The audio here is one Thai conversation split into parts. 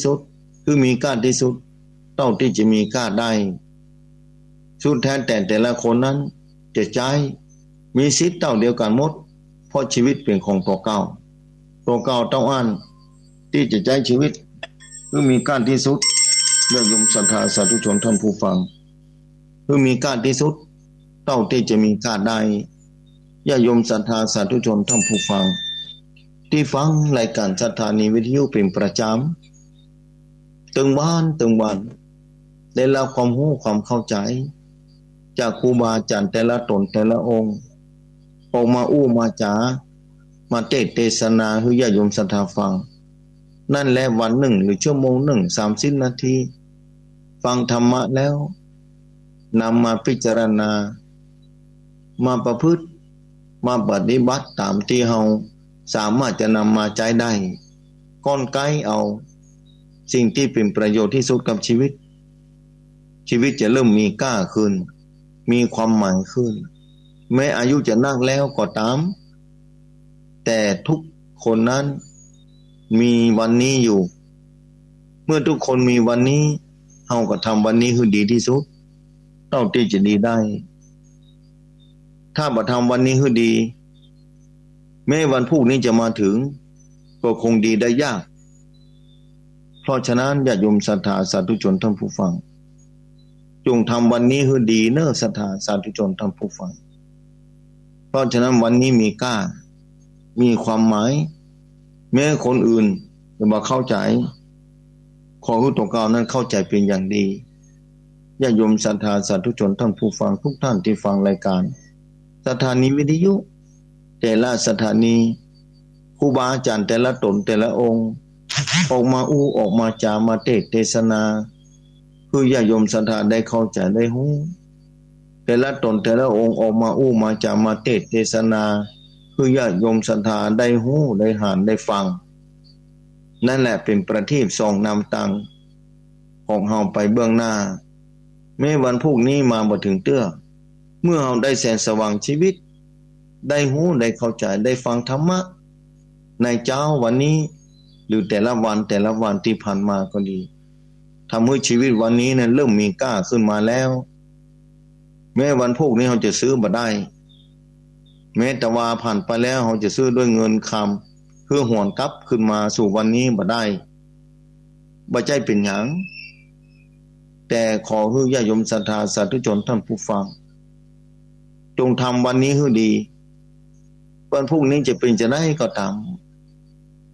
สุดคือมีค่าที่สุดเท่าที่จะมีค่าได้สุดแท้แต่ละคนนั้นจะใช้มีสิทธิ์เท่าเดียวกันหมดเพราะชีวิตเป็นของตัวเก่าต้องอ่านที่จะใช้ชีวิตคือมีค่าที่สุดญาติโยมศรัทธาสาธุชนท่านผู้ฟังคือมีค่าที่สุดเท่าที่จะมีค่าได้ญาติโยมศรัทธาสาธุชนท่านผู้ฟังที่ฟังรายการสถานีวิทยุเป็นประจำตึงบ้านได้รับความรู้ความเข้าใจจากครูบาอาจารย์แต่ละตนแต่ละองค์ออกมาอู้มาจามาเทศนาให้ญาติโยมศรัทธาฟังนั่นแหละวันหนึ่งหรือชั่วโมงหนึ่ง30 นาทีฟังธรรมะแล้วนำมาพิจารณามาประพฤติมาปฏิบัติตามที่เราสามารถจะนำมาใช้ได้ก้อนไกเอาสิ่งที่เป็นประโยชน์ที่สุดกับชีวิตจะเริ่มมีค่าขึ้นมีความหมายขึ้นแม้อายุจะนักแล้วก็ตามแต่ทุกคนนั้นมีวันนี้อยู่เมื่อทุกคนมีวันนี้เราก็ทำวันนี้ให้ดีที่สุดเท่าที่จะดีได้ถ้าบ่ทำวันนี้ให้ดีแม้วันพรุ่งนี้จะมาถึงก็คงดีได้ยากเพราะฉะนั้นญาติโยมศรัทธาสาธุชนท่านผู้ฟังจงทำวันนี้ให้ดีเนอะศรัทธาสาธุชนท่านผู้ฟังเพราะฉะนั้นวันนี้มีค่ามีความหมายแม้คนอื่นจะมาเข้าใจขอให้ตัวเก่านั้นเข้าใจเป็นอย่างดีญาติโยมศรัทธาสาธุชนท่านผู้ฟังทุกท่านที่ฟังรายการสถานีวิทยุแต่ละสถานีครูบาอาจารย์แต่ละตนแต่ละองค์ออกมาอู้ออกมาจามาเทศนาคือญาติโยมศรัทธาได้เข้าใจได้หูแต่ละตนแต่ละองค์ออกมาอู้มาจามาเทศนาคือญาติโยมศรัทธาได้หูได้หานได้ฟังนั่นแหละเป็นประทีปส่องนำตังของเฮาไปเบื้องหน้าแม้วันพรุ่งนี้มาบ่ถึงเตื้อเมื่อเฮาได้แสงสว่างชีวิตได้หูได้เข้าใจได้ฟังธรรมะในเจ้าวันนี้หรือแต่ละวันที่ผ่านมาก็ดีทำให้ชีวิตวันนี้นั้นเริ่มมีค่าขึ้นมาแล้วแม้วันพวกนี้เราจะซื้อบ่ได้แม้แต่ว่าผ่านไปแล้วเราจะซื้อด้วยเงินคำเพื่อหวนกลับขึ้นมาสู่วันนี้บ่ได้บ่ใจเป็นหยังแต่ขอให้ญาติโยมศรัทธาสาธุชนท่านผู้ฟังจงทำวันนี้ให้ดีวันพรุ่งนี้จะเป็นจะได้ก็ตาม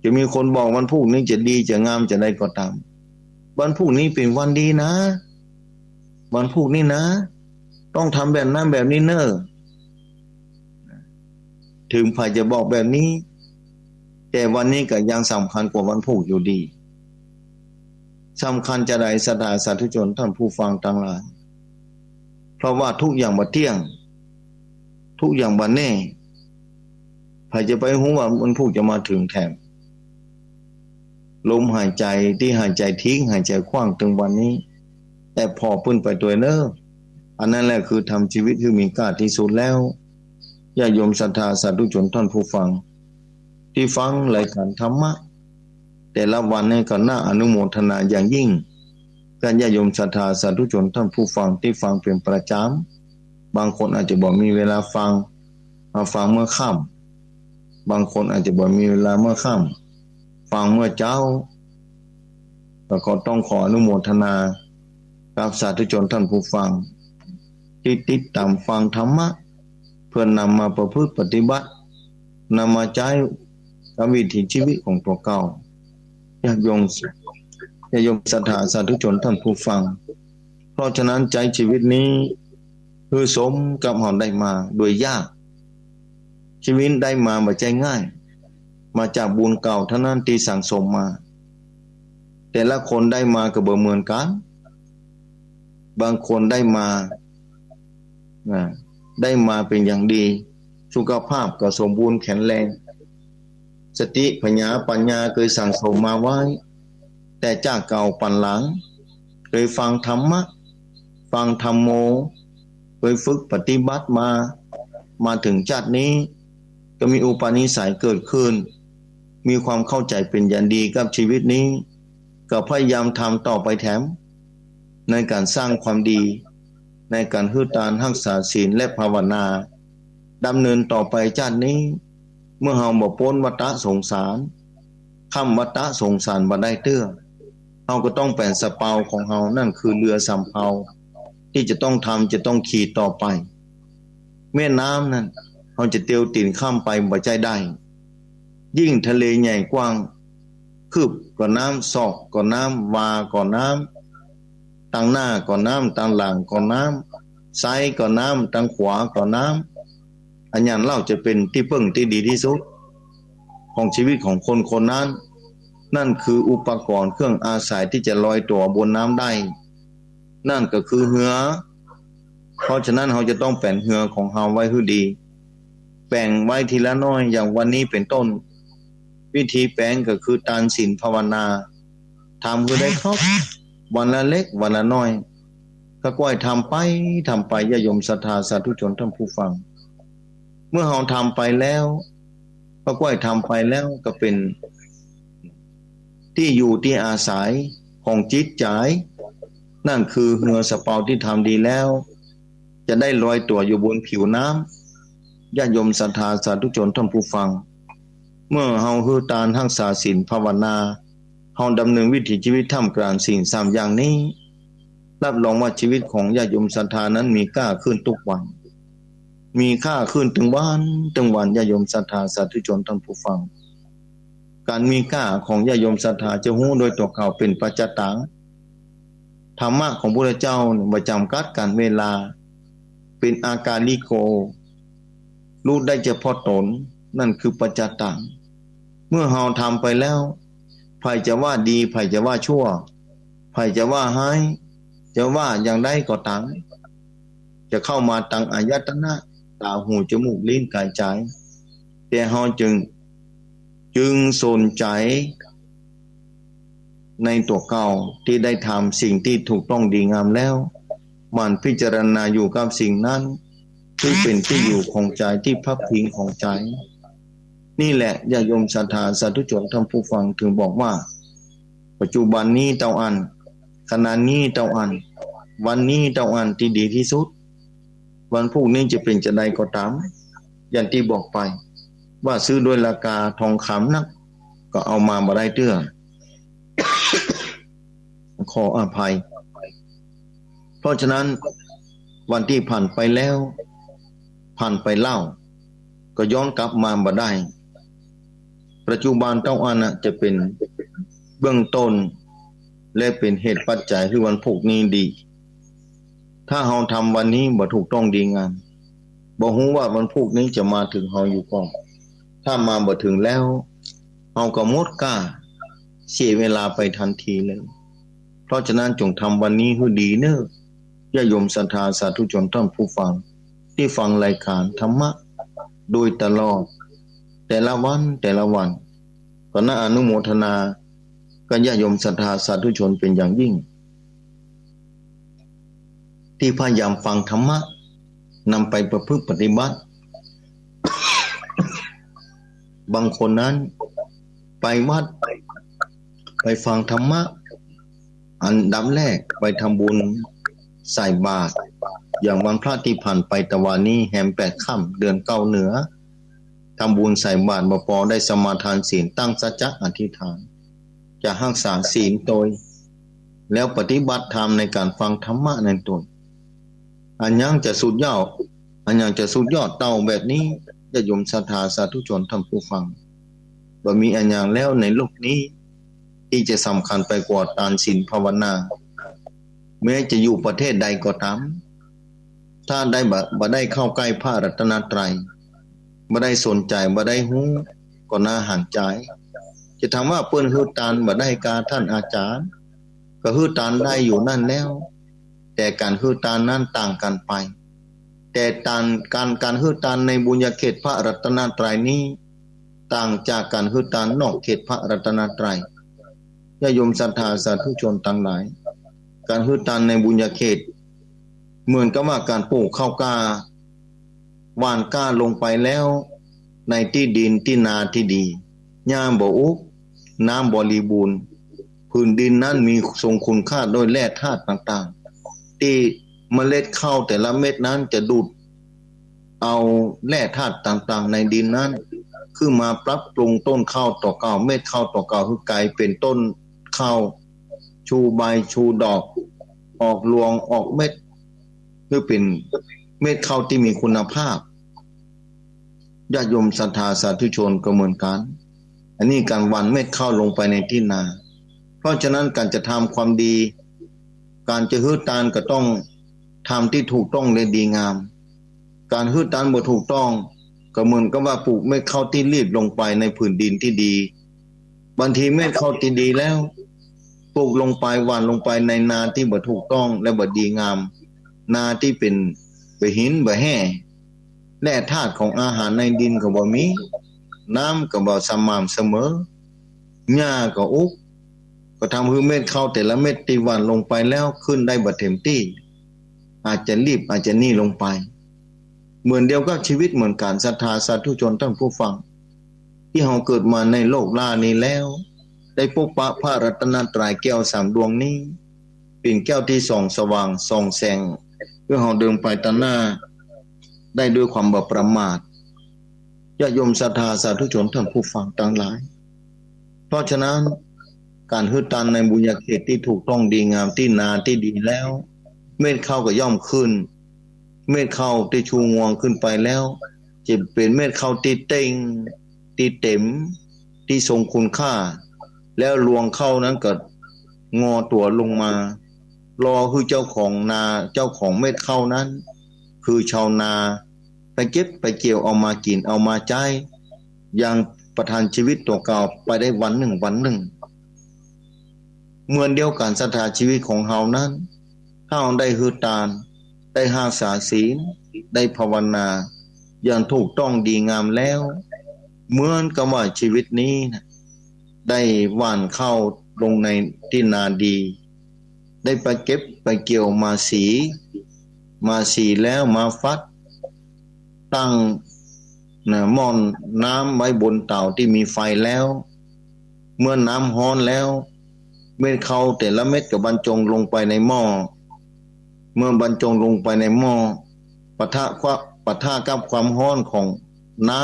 จะมีคนบอกวันพรุ่งนี้จะดีจะงามจะได้ก็ตามวันพรุ่งนี้เป็นวันดีนะวันพรุ่งนี้นะต้องทำแบบนั้นแบบนี้เนอะถึงใครจะบอกแบบนี้แต่วันนี้ก็ยังสำคัญกว่าวันพรุ่งอยู่ดีสำคัญจะได้ศรัทธาสาธุชนท่านผู้ฟังทั้งหลายเพราะว่าทุกอย่างบ่เที่ยงทุกอย่างบ่แน่ใครจะไปรู้ว่าวันพรุ่งจะมาถึงแถมลมหายใจที่หายใจทิ้งหายใจขว้างถึงวันนี้แต่พอพื้นไปตัวเนอะอันนั้นแหละคือทำชีวิตที่มีค่าที่สุดแล้วญาติโยมศรัทธาสาธุชนท่านผู้ฟังที่ฟังรายการธรรมะแต่ละวันนี้ก็น่าอนุโมทนาอย่างยิ่งการญาติโยมศรัทธาสาธุชนท่านผู้ฟังที่ฟังเป็นประจำบางคนอาจจะบอกมีเวลาฟังมาฟังเมื่อค่ำบางคนอาจจะบอกมีเวลาเมื่อค่ำฟังเมื่อเช้าแล้วก็ต้องขออนุโมทนากับสาธุชนท่านผู้ฟังที่ติดตามฟังธรรมะเพื่อนำมาประพฤติปฏิบัตินำมาใช้กับวิถีชีวิตของตัวเก่าญาติโยมศรัทธาสาธุชนท่านผู้ฟังเพราะฉะนั้นใจชีวิตนี้คือสมกับเราได้มาโดยยากชีวิตได้มาบ่ใจง่ายมาจากบุญเก่าเท่านั้นที่สั่งสมมาแต่ละคนได้มาก็บ่เหมือนกันบางคนได้มาเป็นอย่างดีสุขภาพก็สมบูรณ์แข็งแรงสติปัญญาเคยสั่งสมมาไว้แต่จากเก่าปันหลังเคยฟังธรรมะฟังธรรมโมเคยฝึกปฏิบัติมาถึงชาตินี้ก็มีอุปนิสัยเกิดขึ้นมีความเข้าใจเป็นอย่างดีกับชีวิตนี้ ก็พยายามทำต่อไปแถมในการสร้างความดีในการฮือตานรักษาศีลและภาวนาดำเนินต่อไปชาตินี้เมื่อเฮาบ่พ้นวัฏสงสารข้ามวัฏสงสารบ่ได้เตื้อเฮาก็ต้องแปลนสะเปาของเฮานั่นคือเรือสำเภาที่จะต้องทำจะต้องขี่ต่อไปแม่น้ำนั้นเฮาจะเตียวตีนข้ามไปบ่ใจได้ยิ่งทะเลใหญ่กว้างคืบก็น้ำศอกก็น้ำวาก็น้ำตั้งหน้าก็น้ำตั้งหลังก็น้ำซ้ายก็น้ำตั้งขวาก็น้ำอันนั้นเล่าจะเป็นที่พึ่งที่ดีที่สุดของชีวิตของคนคนนั้นนั่นคืออุปกรณ์เครื่องอาศัยที่จะลอยตัวบนน้ำได้นั่นก็คือเหือเพราะฉะนั้นเราจะต้องแปลนเหือของเราไว้ให้ดีแบ่งไว้ทีละน้อยอย่างวันนี้เป็นต้นวิธีแปลงก็คือทานศีลภาวนาทำคือได้ครบวันละเล็กวันละน้อยก็ก้อยทำไปญาโยมศรัทธาสาธุชนท่านผู้ฟังเมื่อเราทำไปแล้วก็ก้อยทำไปแล้วก็เป็นที่อยู่ที่อาศัยของจิตใจนั่นคือเหือสะเปาที่ทำดีแล้วจะได้ลอยตัวอยู่บนผิวน้ำญาโยมศรัทธาสาธุชนท่านผู้ฟังเมื่อเฮาฮือตานรักษาศีลภาวนาเฮาดำเนินวิถีชีวิตท่ามกลางสิ่งสามอย่างนี้รับรองว่าชีวิตของญาติโยมศรัทธานั้นมีค่าขึ้นทุกวันมีค่าขึ้นถึงวันญาติโยมศรัทธาสาธุชนท่านผู้ฟังการมีค่าของญาติโยมศรัทธาจะฮู้โดยตัวเขาเป็นปัจจตังธรรมะของพระเจ้าบ่จำกัดการเวลาเป็นอาการลิโกรู้ได้เฉพาะตนนั่นคือปัจจตังเมื่อเฮาทำไปแล้วไผจะว่าดีไผจะว่าชั่วไผจะว่าให้จะว่าอย่างใดก็ตามจะเข้ามาตังอายตนะตาหูจมูกลิ้นกายใจแต่เฮาจึงสนใจในตัวเก่าที่ได้ทำสิ่งที่ถูกต้องดีงามแล้วมันพิจารณาอยู่กับสิ่งนั้นที่เป็นที่อยู่ของใจที่พักพิงของใจนี่แหละญาโยมศรัทธาสาธุชนท่านผู้ฟังถึงบอกว่าปัจจุบันนี้เต้าอันขณะนี้เต้าอันวันนี้เต้าอันที่ดีที่สุดวันพรุ่งนี้จะเป็นจะใดก็ตามอย่างที่บอกไปว่าซื้อด้วยราคาทองคำนักก็เอามาบ่ได้เตื้อ ขออภัยเพราะฉะนั้นวันที่ผ่านไปแล้วผ่านไปเล่าก็ย้อนกลับมาบ่ได้ปัจจุบันเต้าอันจะเป็นเบื้องต้นและเป็นเหตุปัจจัยที่วันพรุ่งนี้ดีถ้าเราทำวันนี้บ่ถูกต้องดีงามบ่ฮู้ว่าวันพรุ่งนี้จะมาถึงเราอยู่ก่อนถ้ามาบ่ถึงแล้วเราก็หมดกล้าเสียเวลาไปทันทีเลยเพราะฉะนั้นจงทำวันนี้ให้ดีเนอะญาโยมศรัทธาสาธุชนท่านผู้ฟังที่ฟังรายการธรรมะโดยตลอดแต่ละวันก็น่าอนุโมทนากับญาโยมศรัทธาสาธุชนเป็นอย่างยิ่งที่พยายามฟังธรรมะนำไปประพฤติปฏิบัติบางคนนั้นไปวัดไปฟังธรรมะอันดับแรกไปทำบุญใส่บาตรอย่างวันพระที่ผ่านไปตะวันนี้แฮม8 ค่ำเดือน9เหนือทำบุญใส่บาตรบ่พอได้สมาทานศีลตั้งสัจจะอธิษฐานจะรักษาศีลโดยแล้วปฏิบัติธรรมในการฟังธรรมะในตนอันยังจะสุดยอดเต่าแบบนี้ญาติโยมศรัทธาสาธุชนท่านผู้ฟังบ่มีอันยังแล้วในโลกนี้ที่จะสำคัญไปกว่าทานศีลภาวนาแม้จะอยู่ประเทศใดก็ตามถ้าได้บ่ได้เข้าใกล้พระรัตนตรัยบ่ได้สนใจบ่ได้ฮู้ก็น่าห่างใจจะถามว่าเปิ้นฮือตานบ่ได้กาท่านอาจารย์ก็ฮือตานได้อยู่นั่นแล้วแต่การฮือตานนั้นต่างกันไปแต่การฮือตานในบุญญาเขตพระรัตนตรัยนี้ต่างจากการฮือตานนอกเขตพระรัตนตรัยญาโยมศรัทธาสาธุชนทั้งหลายการฮือตานในบุญญาเขตเหมือนกับว่าการปลูกข้าวกล้าหว่านกล้าลงไปแล้วในที่ดินที่นาที่ดีหญ้าบ่อุกน้ำบริบูรณ์ผ พื้นดินนั้นมีทรงคุณค่าโดยแร่ธาตุต่างๆที่เมล็ดข้าวแต่ละเม็ดนั้นจะดูดเอาแร่ธาตุต่างๆในดินนั้นคือมาปรับปรุงต้นข้าวต่อเก่าเม็ดข้าวต่อเก่าคือกลายเป็นต้นข้าวชูใบชูดอกออกรวงออกเม็ดคือเป็นเม็ดข้าวที่มีคุณภาพญาติโยมศรัทธาสาธุชนก็เหมือนกันอันนี้การหว่านเม็ดข้าวลงไปในที่นาเพราะฉะนั้นการจะทำความดีการจะฮื้อตานก็ต้องทำที่ถูกต้องและดีงามการฮื้อตานบ่ถูกต้องก็เหมือนกับว่าปลูกเม็ดข้าวที่รีบลงไปในผืนดินที่ดีบางทีเม็ดข้าวที่ดีแล้วปลูกลงไปหว่านลงไปในนาที่บ่ถูกต้องและบ่ดีงามนาที่เป็นหินบ่แห้แร่ธาตุของอาหารในดินก็บ่มีน้ำก็บ่สม่ำเสมอหญ้าก็อุกก็ทำให้เม็ดข้าวแต่ละเม็ดที่หว่านลงไปแล้วขึ้นได้บ่เต็มที่อาจจะรีบอาจจะนี่ลงไปเหมือนเดียวกับชีวิตเหมือนกันศรัทธาสาธุชนท่านผู้ฟังที่เราเกิดมาในโลกล่านี้แล้วได้พบปะพระรัตนตรัยแก้วสามดวงนี้เป็นแก้วที่ส่องสว่างส่องแสงเพื่อเราเดินไปตามหน้าได้ด้วยความบ่ประมาทญาติโยมศรัทธาสาธุชนท่านผู้ฟังทั้งหลายเพราะฉะนั้นการฮื้อตานในบุญญาเขตที่ถูกต้องดีงามที่นาที่ดีแล้วเม็ดข้าวก็ย่อมขึ้นเม็ดข้าวที่ชูงวงขึ้นไปแล้วจะเป็นเม็ดข้าวที่เต็งที่เต็มที่ทรงคุณค่าแล้วรวงข้าวนั้นก็งอตัวลงมารอคือเจ้าของนาเจ้าของเม็ดข้าวนั้นคือชาวนาไปเก็บไปเกี่ยวเอามากินเอามาใช้อย่างประทานชีวิตตัวเก่าไปได้วันหนึ่งเหมือนเดียวกันศรัทธาชีวิตของเฮานั้นถ้าเราได้ฮือตานได้รักษาศีลได้ภาวนาอย่างถูกต้องดีงามแล้วเหมือนกับว่าชีวิตนี้นะได้หว่านข้าวลงในที่นาดีได้ไปเก็บไปเกี่ยวมาสีแล้วมาฟัดตั้งหม้อน้ำไว้บนเตาที่มีไฟแล้วเมื่อน้ำร้อนแล้วเม็ดข้าวแต่ละเม็ดก็บรรจงลงไปในหม้อเมื่อบรรจงลงไปในหม้อปะทะกับความร้อนของน้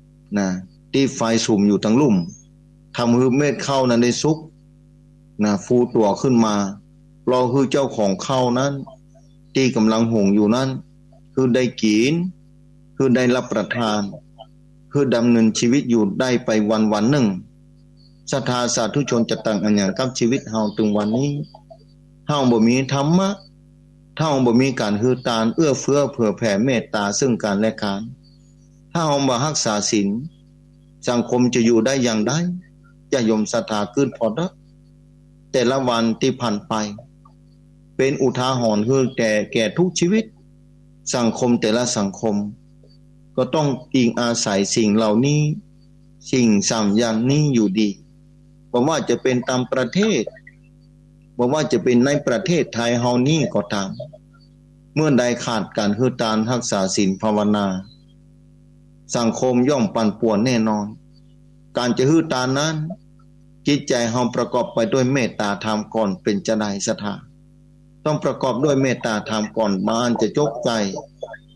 ำที่ไฟสุ่มอยู่ทั้งลุ่มทำให้เม็ดข้าวนั้นได้สุกฟูตัวขึ้นมารอคือเจ้าของข้าวนั้นที่กำลังหุงอยู่นั้นคือได้กินคือได้รับประทานคือดำเนินชีวิตอยู่ได้ไปวันหนึ่งศรัทธาสาธุชนจะตั้งอันอย่างกับชีวิตเฮาถึงวันนี้เฮาบ่มีธรรมะถ้าเฮาบ่มีการฮือตานเอื้อเฟื้อเผื่อแผ่เมตตาซึ่งกันและกันถ้าเฮาบ่รักษาศีลสังคมจะอยู่ได้อย่างไรญาติโยมศรัทธาขึ้นพอดแต่ละวันที่ผ่านไปเป็นอุทาหรณ์คือแก่ทุกชีวิตสังคมแต่ละสังคมก็ต้องอิงอาศัยสิ่งเหล่านี้สิ่งสามอย่างนี้อยู่ดีบ่ว่าจะเป็นตามประเทศบ่ว่าจะเป็นในประเทศไทยเฮานี้ก็ตามเมื่อใดขาดการฮือตานรักษาศีลภาวนาสังคมย่อมปั่นป่วนแน่นอนการจะฮือตานนั้นจิตใจเฮาประกอบไปด้วยเมตตาธรรมก่อนเป็นจะได้ศรัทธาต้องประกอบด้วยเมตตาธรรมก่อนบานจะจกใจ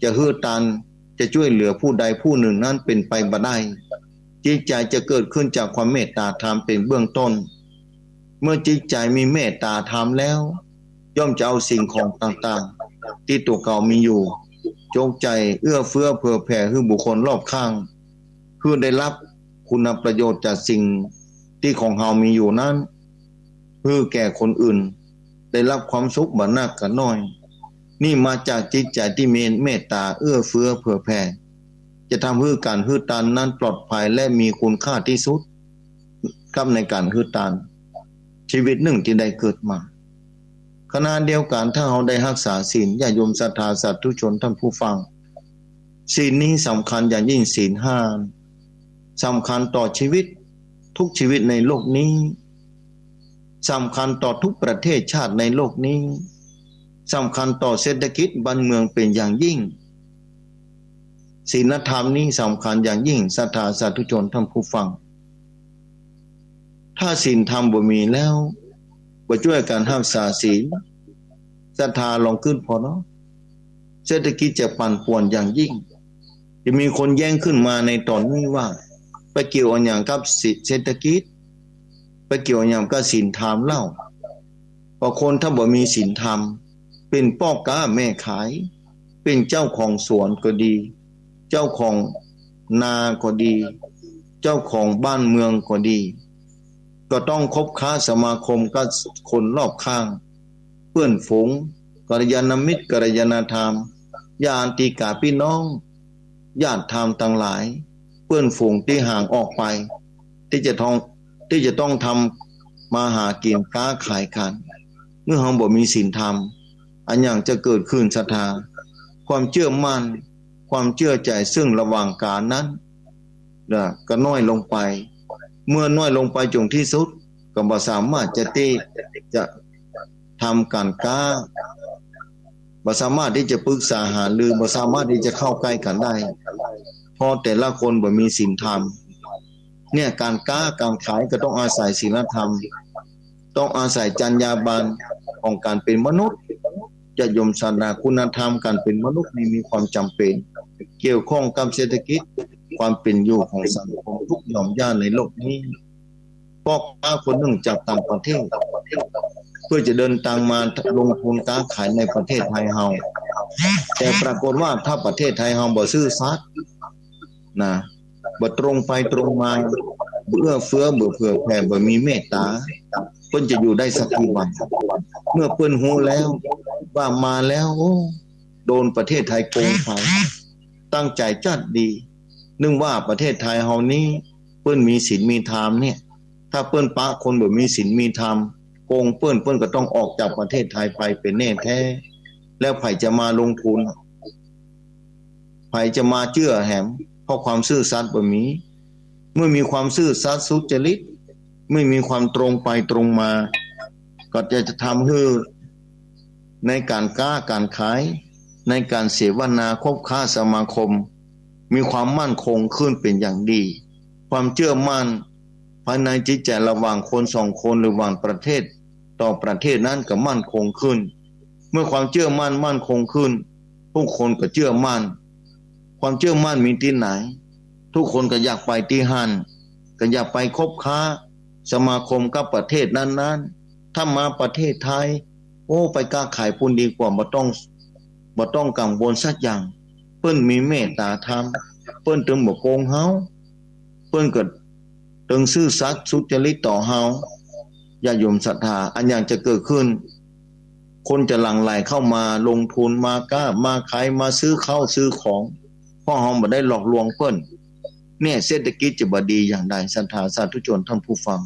จะฮือตานจะช่วยเหลือผู้ใดผู้หนึ่งนั้นเป็นไปบ่ได้จิตใจจะเกิดขึ้นจากความเมตตาธรรมเป็นเบื้องต้นเมื่อจิตใจมีเมตตาธรรมแล้วย่อมจะเอาสิ่งของต่างๆที่ตัวเก่ามีอยู่จงใจเอื้อเฟื้อเผื่อแผ่ให้บุคคลรอบข้างเพื่อได้รับคุณประโยชน์จากสิ่งที่ของเฮามีอยู่นั้นเพื่อแก่คนอื่นได้รับความสุขบ่นักก็น้อยนี่มาจากจิตใจที่มีเมตตาเอื้อเฟื้อเผื่อแผ่จะทำให้การฮือตานนั้นปลอดภัยและมีคุณค่าที่สุดกับในการฮือตานชีวิตหนึ่งที่ได้เกิดมาขณะเดียวกันถ้าเราได้รักษาศีลญาติโยมศรัทธาสาธุชนท่านผู้ฟังศีลนี้สำคัญอย่างยิ่งศีลห้าสำคัญต่อชีวิตทุกชีวิตในโลกนี้สำคัญต่อทุกประเทศชาติในโลกนี้สำคัญต่อเศรษฐกิจบ้านเมืองเป็นอย่างยิ่งศีลธรรมนี้สำคัญอย่างยิ่งศรัทธาสาธุชนท่านผู้ฟัง ถ้าศีลธรรมบ่มีแล้วบ่ช่วยการรักษาศีลศรัทธาลงขึ้นพอเนาะเศรษฐกิจจะปั่นป่วนอย่างยิ่งจะมีคนแย่งขึ้นมาในตอนนี้ว่าไปเกี่ยวอย่างกับเศรษฐกิจไปเกี่ยวอย่างกับศีลธรรมเล่าพอคนถ้าบ่มีศีลธรรมเป็นพ่อค้าแม่ขายเป็นเจ้าของสวนก็ดีเจ้าของนาก็ดีเจ้าของบ้านเมืองก็ดีก็ต้องคบค้าสมาคมกับคนรอบข้างเพื่อนฝูงกัลยาณมิตรกัลยาณธรรมญาติกาพี่น้องญาติธรรมทั้งหลายเพื่อนฝูงที่ห่างออกไปที่จะต้องทำมาหากินค้าขายกันเมื่อเราบ่มีศีลธรรมอันอย่างจะเกิดขึ้นศรัทธาความเชื่อมั่นความเชื่อใจซึ่งระหว่างการนั้นก็น้อยลงไปเมื่อน้อยลงไปจงที่สุดก็บ่สามารถจะทำการค้าบ่สามารถที่จะปรึกษาหารือบ่สามารถที่จะเข้าใกล้กันได้เพราะแต่ละคนบ่มีศีลธรรมเนี่ยการค้าการขายก็ต้องอาศัยศีลธรรมต้องอาศัยจรรยาบรรณของการเป็นมนุษย์จะยมศาสนาคุณธรรมการเป็นมนุษย์นี่มีความจำเป็นเกี่ยวข้องกับเศรษฐกิจความเป็นอยู่ของสังคมทุกหย่อมย่านในโลกนี้พ่อค้าคนหนึ่งจากต่างประเทศเพื่อจะเดินทางมาลงทุนค้าขายในประเทศไทยเฮาแต่ปรากฏว่าถ้าประเทศไทยเฮาบ่ซื่อสัตย์นะบ่ตรงไปตรงมาเอื้อเฟื้อเผื่อแผ่บ่มีเมตตาเพิ่นจะอยู่ได้สักกี่วันเมื่อเพิ่นฮู้แล้วว่ามาแล้วโดนประเทศไทยโกงไปตั้งใจจัดดีนึกว่าประเทศไทยเฮานี้เพิ่นมีศีลมีธรรมเนี่ยถ้าเพิ่นปะคนบ่มีศีลมีธรรมโกงเพิ่นก็ต้องออกจากประเทศไทยไปเป็นแน่แท้แล้วไผจะมาลงทุนไผจะมาเชื่อแหมเพราะความซื่อสัตย์บ่มีเมื่อมีความซื่อสัตย์สุจริตไม่มีความตรงไปตรงมาก็จะทำให้ในการค้าการขายในการเสวนาคบค้าสมาคมมีความมั่นคงขึ้นเป็นอย่างดีความเชื่อมั่นภายในจิตใจระหว่างคนสองคนหรือระหว่างประเทศต่อประเทศนั้นก็มั่นคงขึ้นเมื่อความเชื่อมั่นมั่นคงขึ้นทุกคนก็เชื่อมั่นความเชื่อมั่นมีที่ไหนทุกคนก็อยากไปที่หั่นก็อยากไปคบค้าสมาคมกับประเทศนั้นๆถ้ามาประเทศไทยไปค้าขายปุ่นดีกว่าบ่ต้องกังวลสักอย่างเพิ่นมีเมตตาธรรมเพิ่นถึงบ่โกงเฮาเพิ่นก็ถึงซื่อสัตย์สุจริตต่อเฮาญาติโยมศรัทธาอันอย่างจะเกิดขึ้นคนจะหลั่งไหลเข้ามาลงทุนมาค้ามาขายมาซื้อข้าวซื้อของเพราะเฮาบ่ได้หลอกลวงเพิ่นเนี่ยเศรษฐกิจจะบ่ดีอย่างใดศรัทธาสาธุชนท่านผู้ฟัง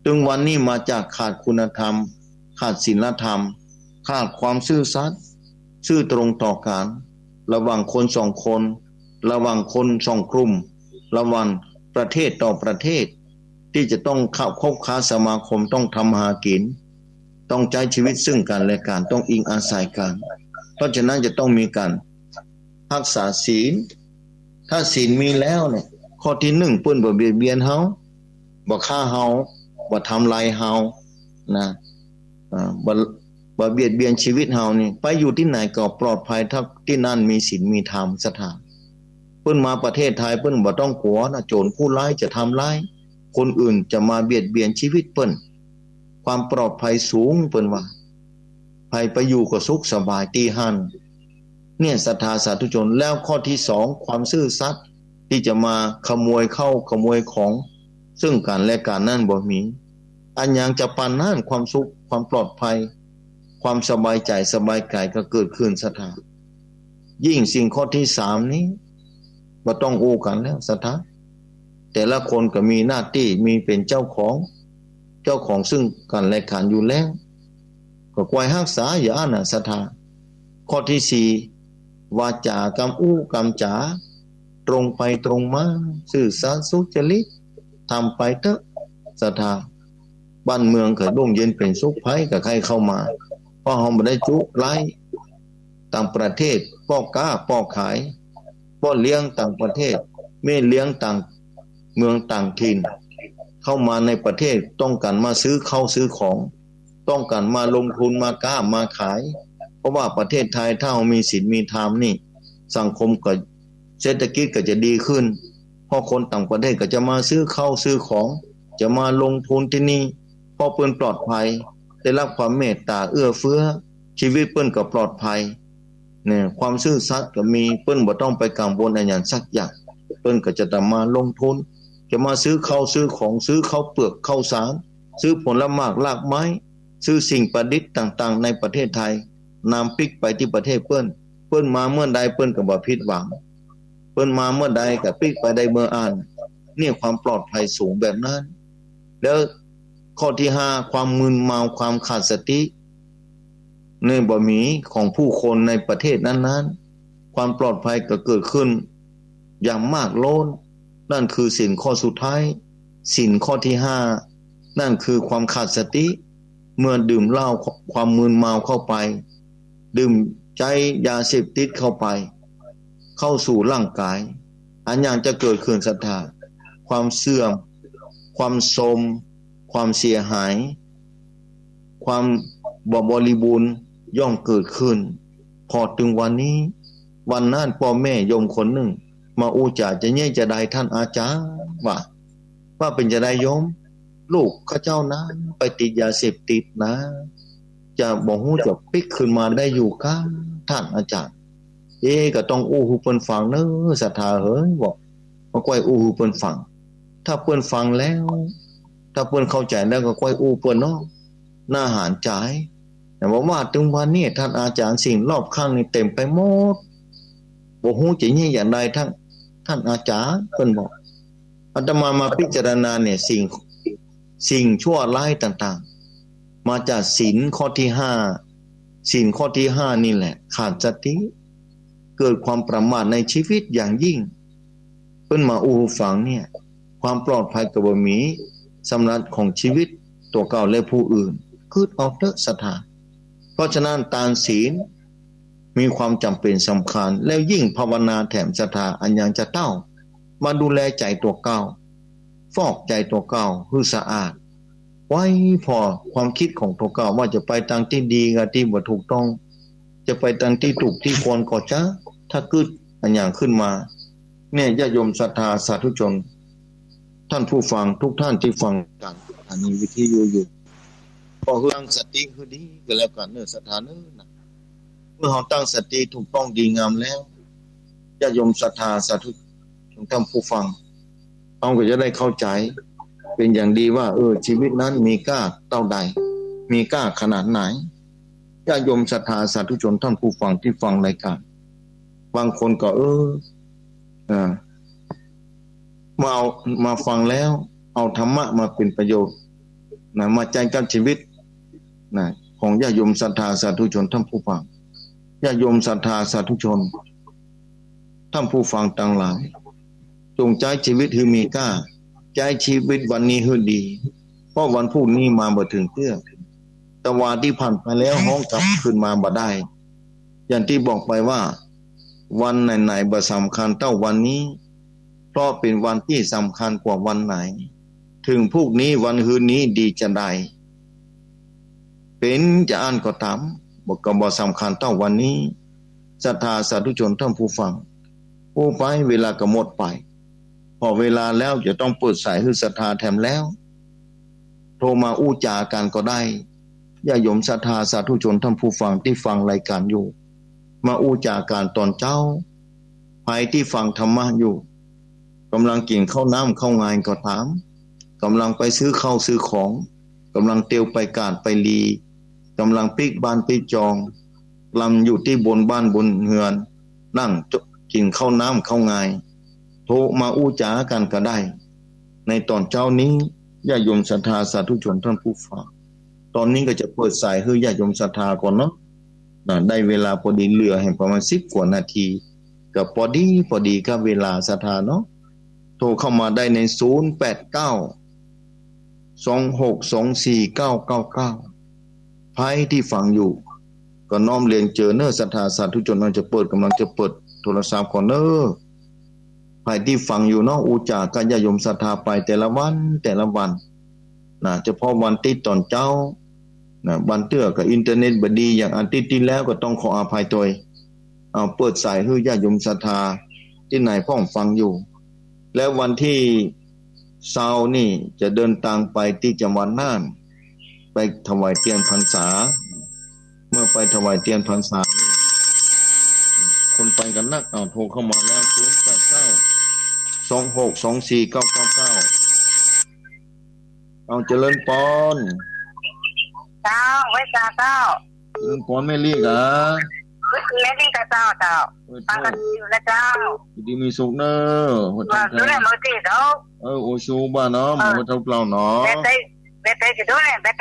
ถึงวันนี้มาจากขาดคุณธรรมขาดศีลธรรมขาดความซื่อสัตย์ซื่อตรงต่อกันระหว่างคนสองคนระหว่างคนสองกลุ่มระหว่างประเทศต่อประเทศที่จะต้องเข้าคบค้าสมาคมต้องทำหากินต้องใช้ชีวิตซึ่งกันและกันต้องอิงอาศัยกันเพราะฉะนั้นจะต้องมีการรักษาศีลถ้าศีลมีแล้วเนี่ยข้อที่1เพิ่นบ่เบียดเบียนเฮาบ่ฆ่าเฮาบ่ทำลายเฮานะบ่เบียดเบียนชีวิตเฮานี่ไปอยู่ที่ไหนก็ปลอดภัยถ้าที่นั่นมีศีลมีธรรมศรัทธาเพิ่นมาประเทศไทยเพิ่นบ่ต้องกลัวนะโจรผู้ร้ายจะทำร้ายคนอื่นจะมาเบียดเบียนชีวิตเพิ่นความปลอดภัยสูงเพิ่นว่าภัยไปอยู่ก็สุขสบายที่หั่นเนี่ยศรัทธาสาธุชนแล้วข้อที่2ความซื่อสัตย์ที่จะมาขโมยเข้าขโมยของซึ่งกันและกันนั่นบ่มีอันยังจะปานนั้นความสุขความปลอดภัยความสบายใจสบายกายก็เกิดขึ้นศรัทธายิ่งสิ่งข้อที่3นี้บ่ต้องอู้กันแล้วศรัทธาแต่ละคนก็มีหน้าที่มีเป็นเจ้าของซึ่งกันและกันอยู่แล้วก็ควรรักษาอย่าน่ะศรัทธาข้อที่4วาจากำอู้กำจาตรงไปตรงมาซื่อสัตย์สุจริตทำไปเถอะศรัทธาบ้านเมืองก็ร่มเย็นเป็นสุขภัยกับใครเข้ามาเพราะเฮาบ่ได้จุไล่ต่างประเทศป้อค้าป้อขายป้อเลี้ยงต่างประเทศแม่เลี้ยงต่างเมืองต่างถิ่น เข้ามาในประเทศต้องการมาซื้อเข้าซื้อของต้องการมาลงทุนมาค้ามาขายเพราะว่าประเทศไทยถ้ามีศีลมีธรรมนี่สังคมก็เศรษฐกิจก็จะดีขึ้นเพราะคนต่างประเทศก็จะมาซื้อเข้าซื้อของจะมาลงทุนที่นี่เพราะเปิ้นปลอดภัยได้รับความเมตตาเอื้อเฟื้อชีวิตเปิ้นก็ปลอดภัยเนี่ยความซื่อสัตย์ก็มีเปิ้นบ่ต้องไปกังวลอะไรอย่างสักอย่างเปิ้นก็จะมาลงทุนจะมาซื้อข้าวซื้อของซื้อข้าวเปลือกข้าวสารซื้อผลไม้รากไม้ซื้อสิ่งประดิษฐ์ต่างๆในประเทศไทยนำปิกไปที่ประเทศเปิ้นมาเมื่อใดเปิ้นก็บ่ผิดหวังเปิ้นมาเมื่อใดก็ปิกไปได้เมื่ออ่านเนี่ยความปลอดภัยสูงแบบนั้นแล้วข้อที่5ความมึนเมาความขาดสติในบ่มีของผู้คนในประเทศนั้นๆความปลอดภัยก็เกิดขึ้นอย่างมากล้นนั่นคือศีลข้อสุดท้ายศีลข้อที่5นั่นคือความขาดสติเมื่อดื่มเหล้าความมึนเมาเข้าไปดื่มใจยาเสพติดเข้าไปเข้าสู่ร่างกายอันอย่างจะเกิดขึ้นศรัทธาความเสื่อมความโทรมความเสียหายความบ่บริบูรณ์ย่อมเกิดขึ้นพอถึงวันนี้วันนั้นพ่อแม่โยมคนหนึ่งมาอูจ่าจะเย่จะได้ท่านอาจารย์ว่าเป็นจะได้โยมลูกข้าเจ้านะไปติดยาเสพติดนะจะบอกฮู้จะปิกขึ้นมาได้อยู่ค่ะท่านอาจารย์ก็ต้องอู้หูเปิ้นฟังเนอะศรัทธาเฮ้ยบอกมาก้อยอู้หูเปิ้นฟังถ้าเปิ้นฟังแล้วถ้าเปิ้นเข้าใจแล้วก็ก้อยอู้เปิ้นเนาะหน้าหารใจแต่ว่าถึงวันนี้ท่านอาจารย์สิ่งรอบข้างนี่เต็มไปหมดบ่ฮู้จะเย่อย่างใดท่านอาจารย์เปิ้นบอกอาตมามาพิจารณาเนี่ยสิ่งชั่วร้ายต่างๆมาจากศีลข้อที่5ศีลข้อที่5นี่แหละขาดสติเกิดความประมาทในชีวิตอย่างยิ่งเพิ่นมาอู้ฟังเนี่ยความปลอดภัยก็บ่มีสำหรับของชีวิตตัวเก่าและผู้อื่นคือออกเถอะศรัทธาเพราะฉะนั้นทานศีลมีความจำเป็นสำคัญแล้วยิ่งภาวนาแถมศรัทธาอันยังจะเต้ามาดูแลใจตัวเก่าฟอกใจตัวเก่าให้สะอาดไว้พอความคิดของตัวเก่าว่าจะไปทางที่ดีกับที่บ่ถูกต้องจะไปทางที่ถูกที่ควรก็จะถ้าเกิดอันอย่างขึ้นมาเนี่ยญาติโยมศรัทธาสาธุชนท่านผู้ฟังทุกท่านที่ฟังกันอันนี้วิธีอยู่พอตั้งสติคือดีก็แล้วกันเนื้อศรัทธาเนื้อนะเมื่อเราตั้งสติถูกต้องดีงามแล้วญาติโยมศรัทธาสาธุชนท่านผู้ฟังเราก็จะได้เข้าใจเป็นอย่างดีว่าชีวิตนั้นมีค่าเท่าใดมีค่าขนาดไหนญาติโยมศรัทธาสาธุชนท่านผู้ฟังที่ฟังรายการบางคนก็มาฟังแล้วเอาธรรมะมาเป็นประโยชน์นะมาใจกับชีวิตนะของญาติโยมศรัทธาสาธุชนท่านผู้ฟังญาติโยมศรัทธาสาธุชนท่านผู้ฟังต่างหลายจงใจชีวิตให้มีค่าใจชีวิตวันนี้ให้ดีเพราะวันพรุ่งนี้มาบ่ถึงเตื้อแต่ว่าที่ผ่านไปแล้วห้องกลับขึ้นมาบ่ได้อย่างที่บอกไปว่าวันไหนๆบ่สำคัญเท่าวันนี้เพราะเป็นวันที่สำคัญกว่าวันไหนถึงพรุ่งนี้วันคืนนี้ดีจะได้เป็นจะอ่านก็ตามบ่สำคัญเท่าวันนี้ศรัทธาสาธุชนท่านผู้ฟังผู้ไปเวลาก็หมดไปพอเวลาแล้วจะต้องเปิดสายให้ศรัทธาแถมแล้วโทรมาอู้จากันก็ได้ญาติโยมศรัทธาสาธุชนท่านผู้ฟังที่ฟังรายการอยู่มาอู้จากันตอนเจ้าใครที่ฟังธรรมะอยู่กำลังกินข้าวน้ำข้าวงานก็ถามกำลังไปซื้อข้าวซื้อของกำลังเตียวไปกาดไปลีกำลังปิกบ้านปิกจองลำอยู่ที่บนบ้านบนเฮือนนั่งกินข้าวน้ำข้าวงานโทรมาอู้จากันก็ได้ในตอนเช้านี้ญาติโยมศรัทธาสาธุชนท่านผู้ฟังตอนนี้ก็จะเปิดสายให้ญาติโยมศรัทธาก่อนเนาะได้เวลาพอดีเหลือให้ประมาณ10กว่านาทีก็พอดีกับเวลาศรัทธาเนาะโทรเข้ามาได้ใน08926249999ไพ่ที่ฟังอยู่ก็น้อมเรียนเจอเนอศรัทธาสาธุชนเราจะเปิดกำลังจะเปิดโทรศัพท์ก่อนเนอ ภายที่ฟังอยู่เนาะอุจากก็ญาติโยมศรัทธาไปแต่ละวันแต่ละวันนะเฉพาะวันติดตอนเจ้านะวันเตื้อกับอินเทอร์เน็ตบดีอย่างอันติดที่แล้วก็ต้องขออภัยตัวเอาเปิดสายให้ญาติโยมศรัทธาที่ไหนพ่องฟังอยู่แล้ววันที่เสาร์นี่จะเดินทางไปที่จังหวัดน่านไปถวายเทียนพรรษาเมื่อไปถวายเทียนพรรษานี่คนไปกันนักเอาโทรเข้ามาแล้ว089262499เอาเจริญปอนเจ้าไว้เจ้าเจริญปอนไม่เรียกอ่ะไม่ดีกับเจ้าฟังกันอยู่แล้วเจ้าดีมีสุขเนอะหัวใจดูแลมือตีเนาะโอชูบ้านเนาะมือเท่าเปล่าเนาะแบบจะดูแลแบบ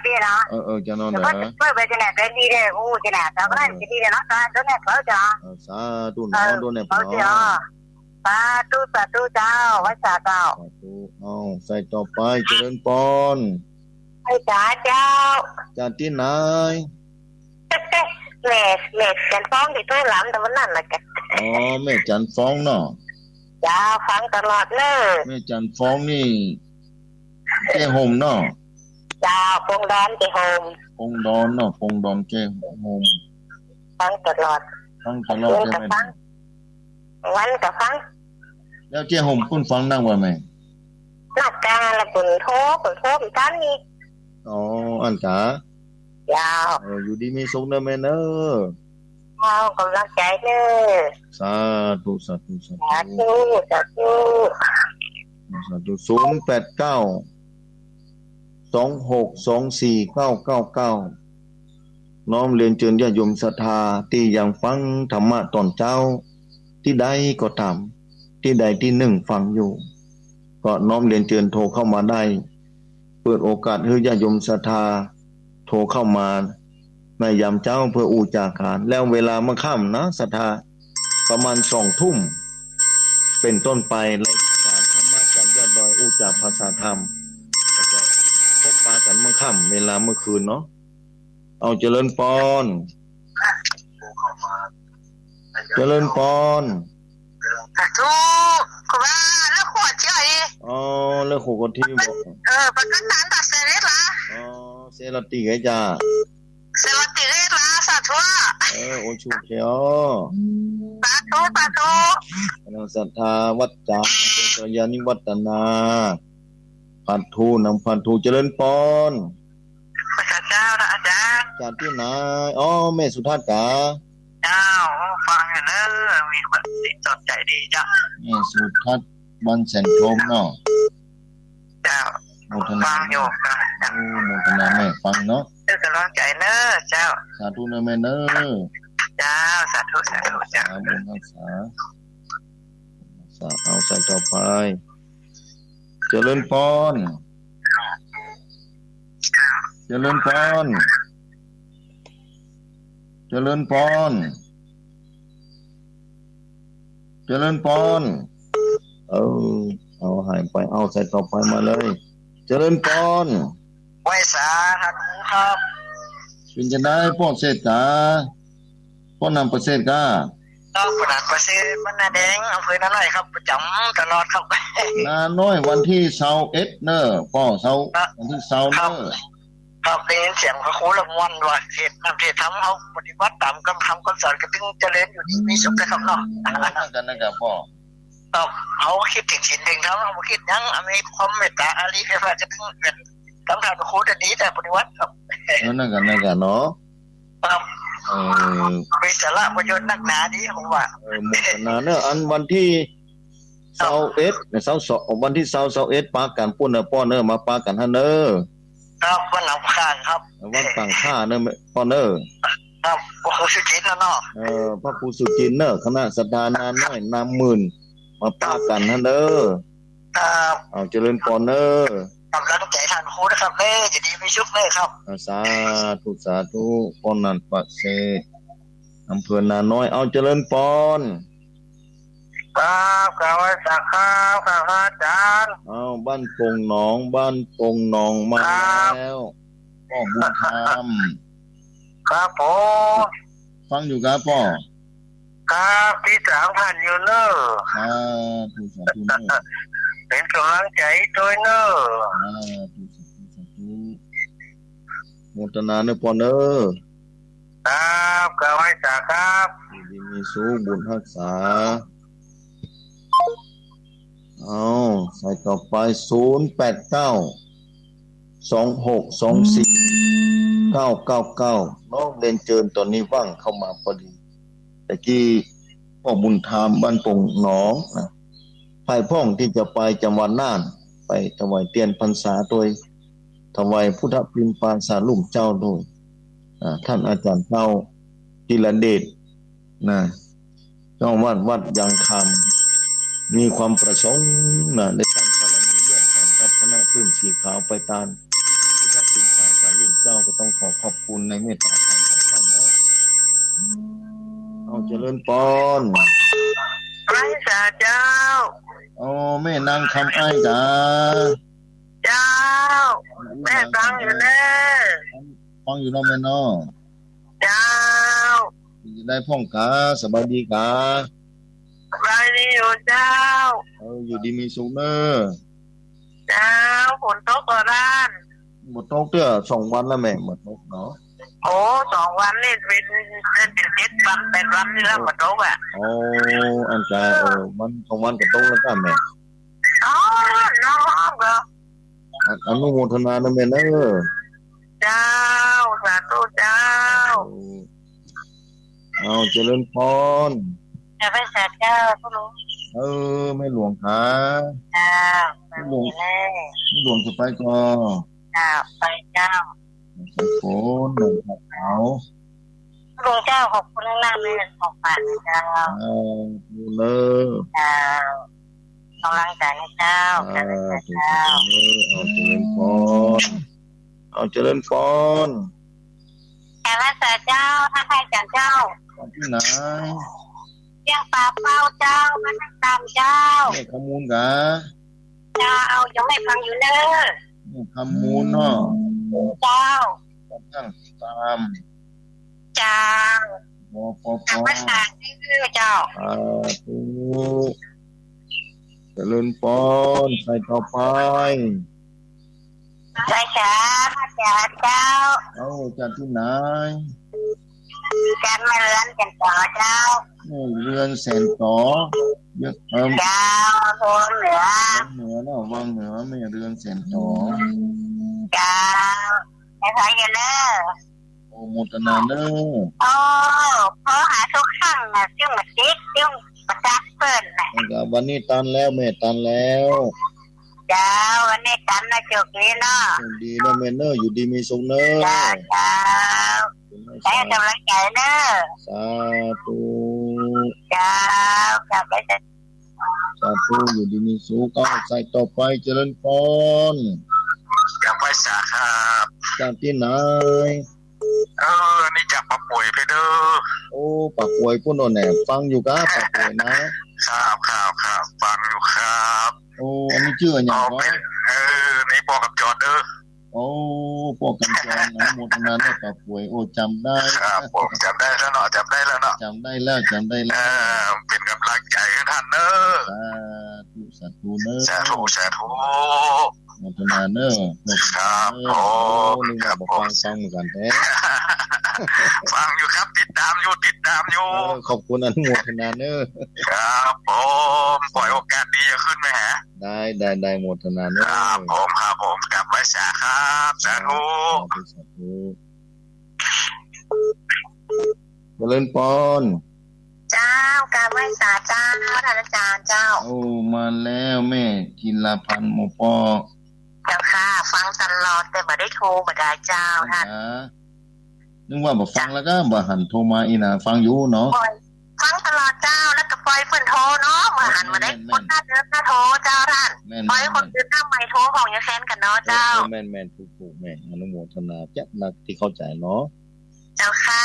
นี้เนาะจะนอนนะเพื่อแบบจะไหนแบบนี้เลยจะไหนเจ้าก็ได้จะดีเลยเนาะดูแลเขาจ้าสาธุเนาะดูแลเขาเนาะสาธุเจ้าไว้เจ้าเอาใส่ต่อไปเจริญปอน ไอ้จ๋าเจ้าจากที่ไหนแม่จันฟ้องที่ตู้หลำแต่วันนั้นนะแกแม่จันฟ้องเนาะจ้าฟังตลอดเลยแม่จันฟ้องนี่แก้ห่มเนาะจ้าปงดอนแก้ห่มปงดอนเนาะปงดอนแก้ห่มฟังตลอดใช่ไหมวันกับฟังแล้วแก้ห่มคุณฟังนั่งว่าไหมหลักการละปุ่นโทอีกท่านนี้อันจ๋ายาวอยู่ดีมีสุขเนอะแม่เนอะกำลังใจเนอะสาธุ089262499น้อมเรียนเชิญญาติโยมศรัทธาที่ยังฟังธรรมะตอนเช้าที่ใดก็ตามที่ใดที่หนึ่งฟังอยู่ก็น้อมเรียนเชิญโทรเข้ามาได้เปิดโอกาสให้ญาติโยมศรัทธาโทรเข้ามาในยามเช้าเพื่ออูจาขานแล้วเวลามาค่ำนะศรัทธาประมาณ20 ทุ่มเป็นต้นไปรายการธรรมะจากยอดดอยอูจาภาษาธรรมแล้วก็พบปะกันเมื่อค่ำเวลาเมื่อคืนเนาะเอาเจริญปอนเจริญปอนถูกว่าแล้วขวดเชื่อดิแล้วขวดที่บอกปากกันตัดเสร็จละเซลติไงจ้าเซลติเรละสาธุโอชูเขียวสาธุนางศรัทธาวัดจ่าเป็นกัลยาณิวัฒนาพันธุนำพันธุเจริญปอนพระเจ้าอาจารย์จากที่ไหนแม่สุทัศน์กาเจ้าฟังเนอะมีคนสนใจดีจ้ะแม่สุทัศน์บันแสนพรหมเนาะเจ้าฟังอยู่โมทนาแม่ฟังเนาะกำลังใจเนอะเจ้าสาธุเนอะแม่เนอะเจ้าสาธุเจ้าบุญรักษาเอาใส่ต่อไปเจริญพรเจริญพรเจริญพรเจริญพรเอาหายไปเอาใส่ต่อไปมาเลยเจริญพรไว้สาครับเป็นจะได้พ่อเศรษฐาพ่อนำประเสริฐกาประดับประเสริฐมันนาแดงอำเภอนาน้อยครับประจำตลอดครับนาน้อยวันที่21เนอะพ่อวันที่20เนอะครับได้ยินเสียงพระครูละมวนว่าเทศนำเทศทำเอาปฏิบัติตามคำคำสอนก็ถึงเจริญอยู่ดีมีสุขนะครับเนาะกันนะครับพ่อเอาคิดถึงสิ่งหนึ่งครับเอาคิดยังมีความเมตตาอารีเพราะจะถึงเป็นคำถามพระครูจะดีแต่ปฏิวัติครับนั่นกันเนาะมีสาระประโยชน์นักหนาดีผมว่าหมดนาเนอะอันวันที่21วันที่21ปากันปุ่นนะพ่อเนอะมาปากันฮะเนอะครับวันหลังข้างครับวันต่างข้าเนอะพ่อเนอะครับพระครูสุจินเนาะพระครูสุจินเนอะคณะสัตดานาน้อยนำหมื่นมาปากันฮะเนอะเอาเจริญพรเนอะกำลังใจท่านครูนะครับจะดีมีสุขเลยครับสาธุปอนนันปะเสอำเภอนาน้อยเอาเจริญพรครับกล่าวไว้สักครับอาจารย์บ้านปงหนองมาแล้วพ่อบุญธรรมครับผมฟังอยู่ครับพ่อค ครับที่3,000อยู่เนอะ สาธุสาธุเนอะ เป็นกำลังใจด้วยเนอะ สาธุสาธุสาธุโมทนาเนอะปอเนอะ ครับกราบไหว้สาครับ อยู่ดีมีสุขบุญรักษาเอาใส่ต่อไป08926249999น้องเรียนเจิญตอนนี้ว่างเข้ามาพอดีแต่กี้พ่อบุญธรรมบ้านปงหนองนะภายพ่องที่จะไปจังหวัดน่านไปถวายเตียนพรรษาโดยถวายพุทธพิมพาสาลุ่มเจ้าโดยท่านอาจารย์เจ้าจิรเดชนะเจ้าวัดยางคำมีความประสงค์นะได้ตั้งกรณีร่วมกันกับคณะขึ้นสีขาวไปตามพุทธพิมพาสาลุ่มเจ้าก็ต้องขอบคุณในเมตตาธรรมของท่านเนาะเอาเจริญปอน ไหว้สาเจ้า อ๋อแม่นางคำอ้ายกา เจ้าแม่ฟังอยู่เนอะ ฟังอยู่เนาะแม่เนาะ เจ้า จะได้พ่องกาสบายดีกา สบายดีอยู่เจ้า อยู่ดีมีสุขเนอะ เจ้าฝนตกกระด้าน หมดตกเตื้อ2 วันแล้วแม่หมดตกเนาะ โอ้2 วันนี่เป็น7 วัน8 วันนี่แล้วฝนตกอ่ะ โอ้อันใจมัน2 วันก็ตกแล้วก็แม่ อ๋อน้องเหรอ อนุโมทนานะแม่เนอะ เจ้าสาธุเจ้า เอาเจริญพร จะไปสาเจ้าผู้รู้ แม่หลวงขา เจ้าไม่มีแน่ แม่หลวงจะไปก่อน เจ้าไปเจ้า ใส่ฝนหนึ่งขับเขา หลวงเจ้าขอบคุณล่างๆเลยของฝากนะเจ้า ดูเลย เจ้ากำลังใจให้เจ้าเจริญเจ้า เอาเจริญพรเอาเจริญพร แต่ว่าสาเจ้าถ้าใครจันเจ้า ที่ไหน เรียงปลาเป้าเจ้ามานั่งตามเจ้า แม่ขมูลกะ เจ้ายังไม่ฟังอยู่เนอะ แม่ขมูลเนาะ เจ้า ตั้งตาม เจ้า ปอปอป ทำ อ ภาษาที่เเจ้า ธุเจริญพรใส่ต่อไป ใช่ค่ะพระเจ้า เอาจากที่ไหน กันมาเรือนกันต่อเจ้า เรือนแสนต่อเยอะเจ้าโทนเหนือ เหนือเนาะวังเหนือไม่เรือนแสนต่อ เจ้าไม่ใช่กันเนอะ โอโมทนาเนอะ โอ้เพราะหาทุกครั้งนะซึ่งมาซิกซึ่งมาจักเปิ้นนะ วันนี้ตันแล้วแม่ตันแล้ว เจ้าวันนี้กันนะจุกนี้เนาะ ดีนะแม่เนอะอยู่ดีมีสุขเนอะ เจ้าเจ้าใช้กำลังใจเนอะ สาธุ เจ้ากลับไปจะ สาธุอยู่ดีมีสุขเอาใส่ต่อไปเจริญพร กลับไปสาครับ จากที่ไหน นี่จากมาป่วยไปเด้อ โอ้ปากป่วยพุ่นโน่นแหนฟังอยู่กะปากป่วยนะครับ ฟังอยู่ครับ โอ้อันนี้ชื่ออะไรอย่างไร นี่บอกกับจอดเด้อ โอ้พวกกันจรนะโมทนาเนี่ยปากป่วยโอ้จำได้ ครับผมจำได้แล้วเนาะ จำได้แล้ว เป็นกำลังใจให้ท่านเนอะ สาธุเนอะ สาธุ โมทนาเนอะ ครับผม นึกว่าบอกฟังเหมือนกันแท้ ฟังอยู่ครับติดตามอยู่ ขอบคุณอนุโมทนาเนอะ ครับผมปล่อยโอกาสดีจะขึ้นไหมฮะ ได้โมทนาเน ค อะ รับผมกลับไว้สาครับสาธุ สาธุเจริญพร เจ้ากลับไว้สาเจ้าท่านอาจารย์เจ้า โอ้มาแล้วแม่จินลาพันธ์หมอปอ เจ้าค่ะฟังตลอดแต่ไม่ได้โทรมาได้เจ้าท่าน นึกว่าบอกฟังแล้วก็บ่หันโทรมาอีน่ะฟังอยู่เนาะ ฟังตลอดเจ้าแล้วก็ปล่อยเพื่อนโทรเนาะมาหันมาได้คนหน้าเดินหน้าโทรเจ้าท่านปล่อยคนอื่นหน้าไม่โทรของยาแฟนกันเนาะเจ้า แม่นถูกแม่อนุโมทนาจัดหนักที่เข้าใจเนาะ เจ้าค่ะ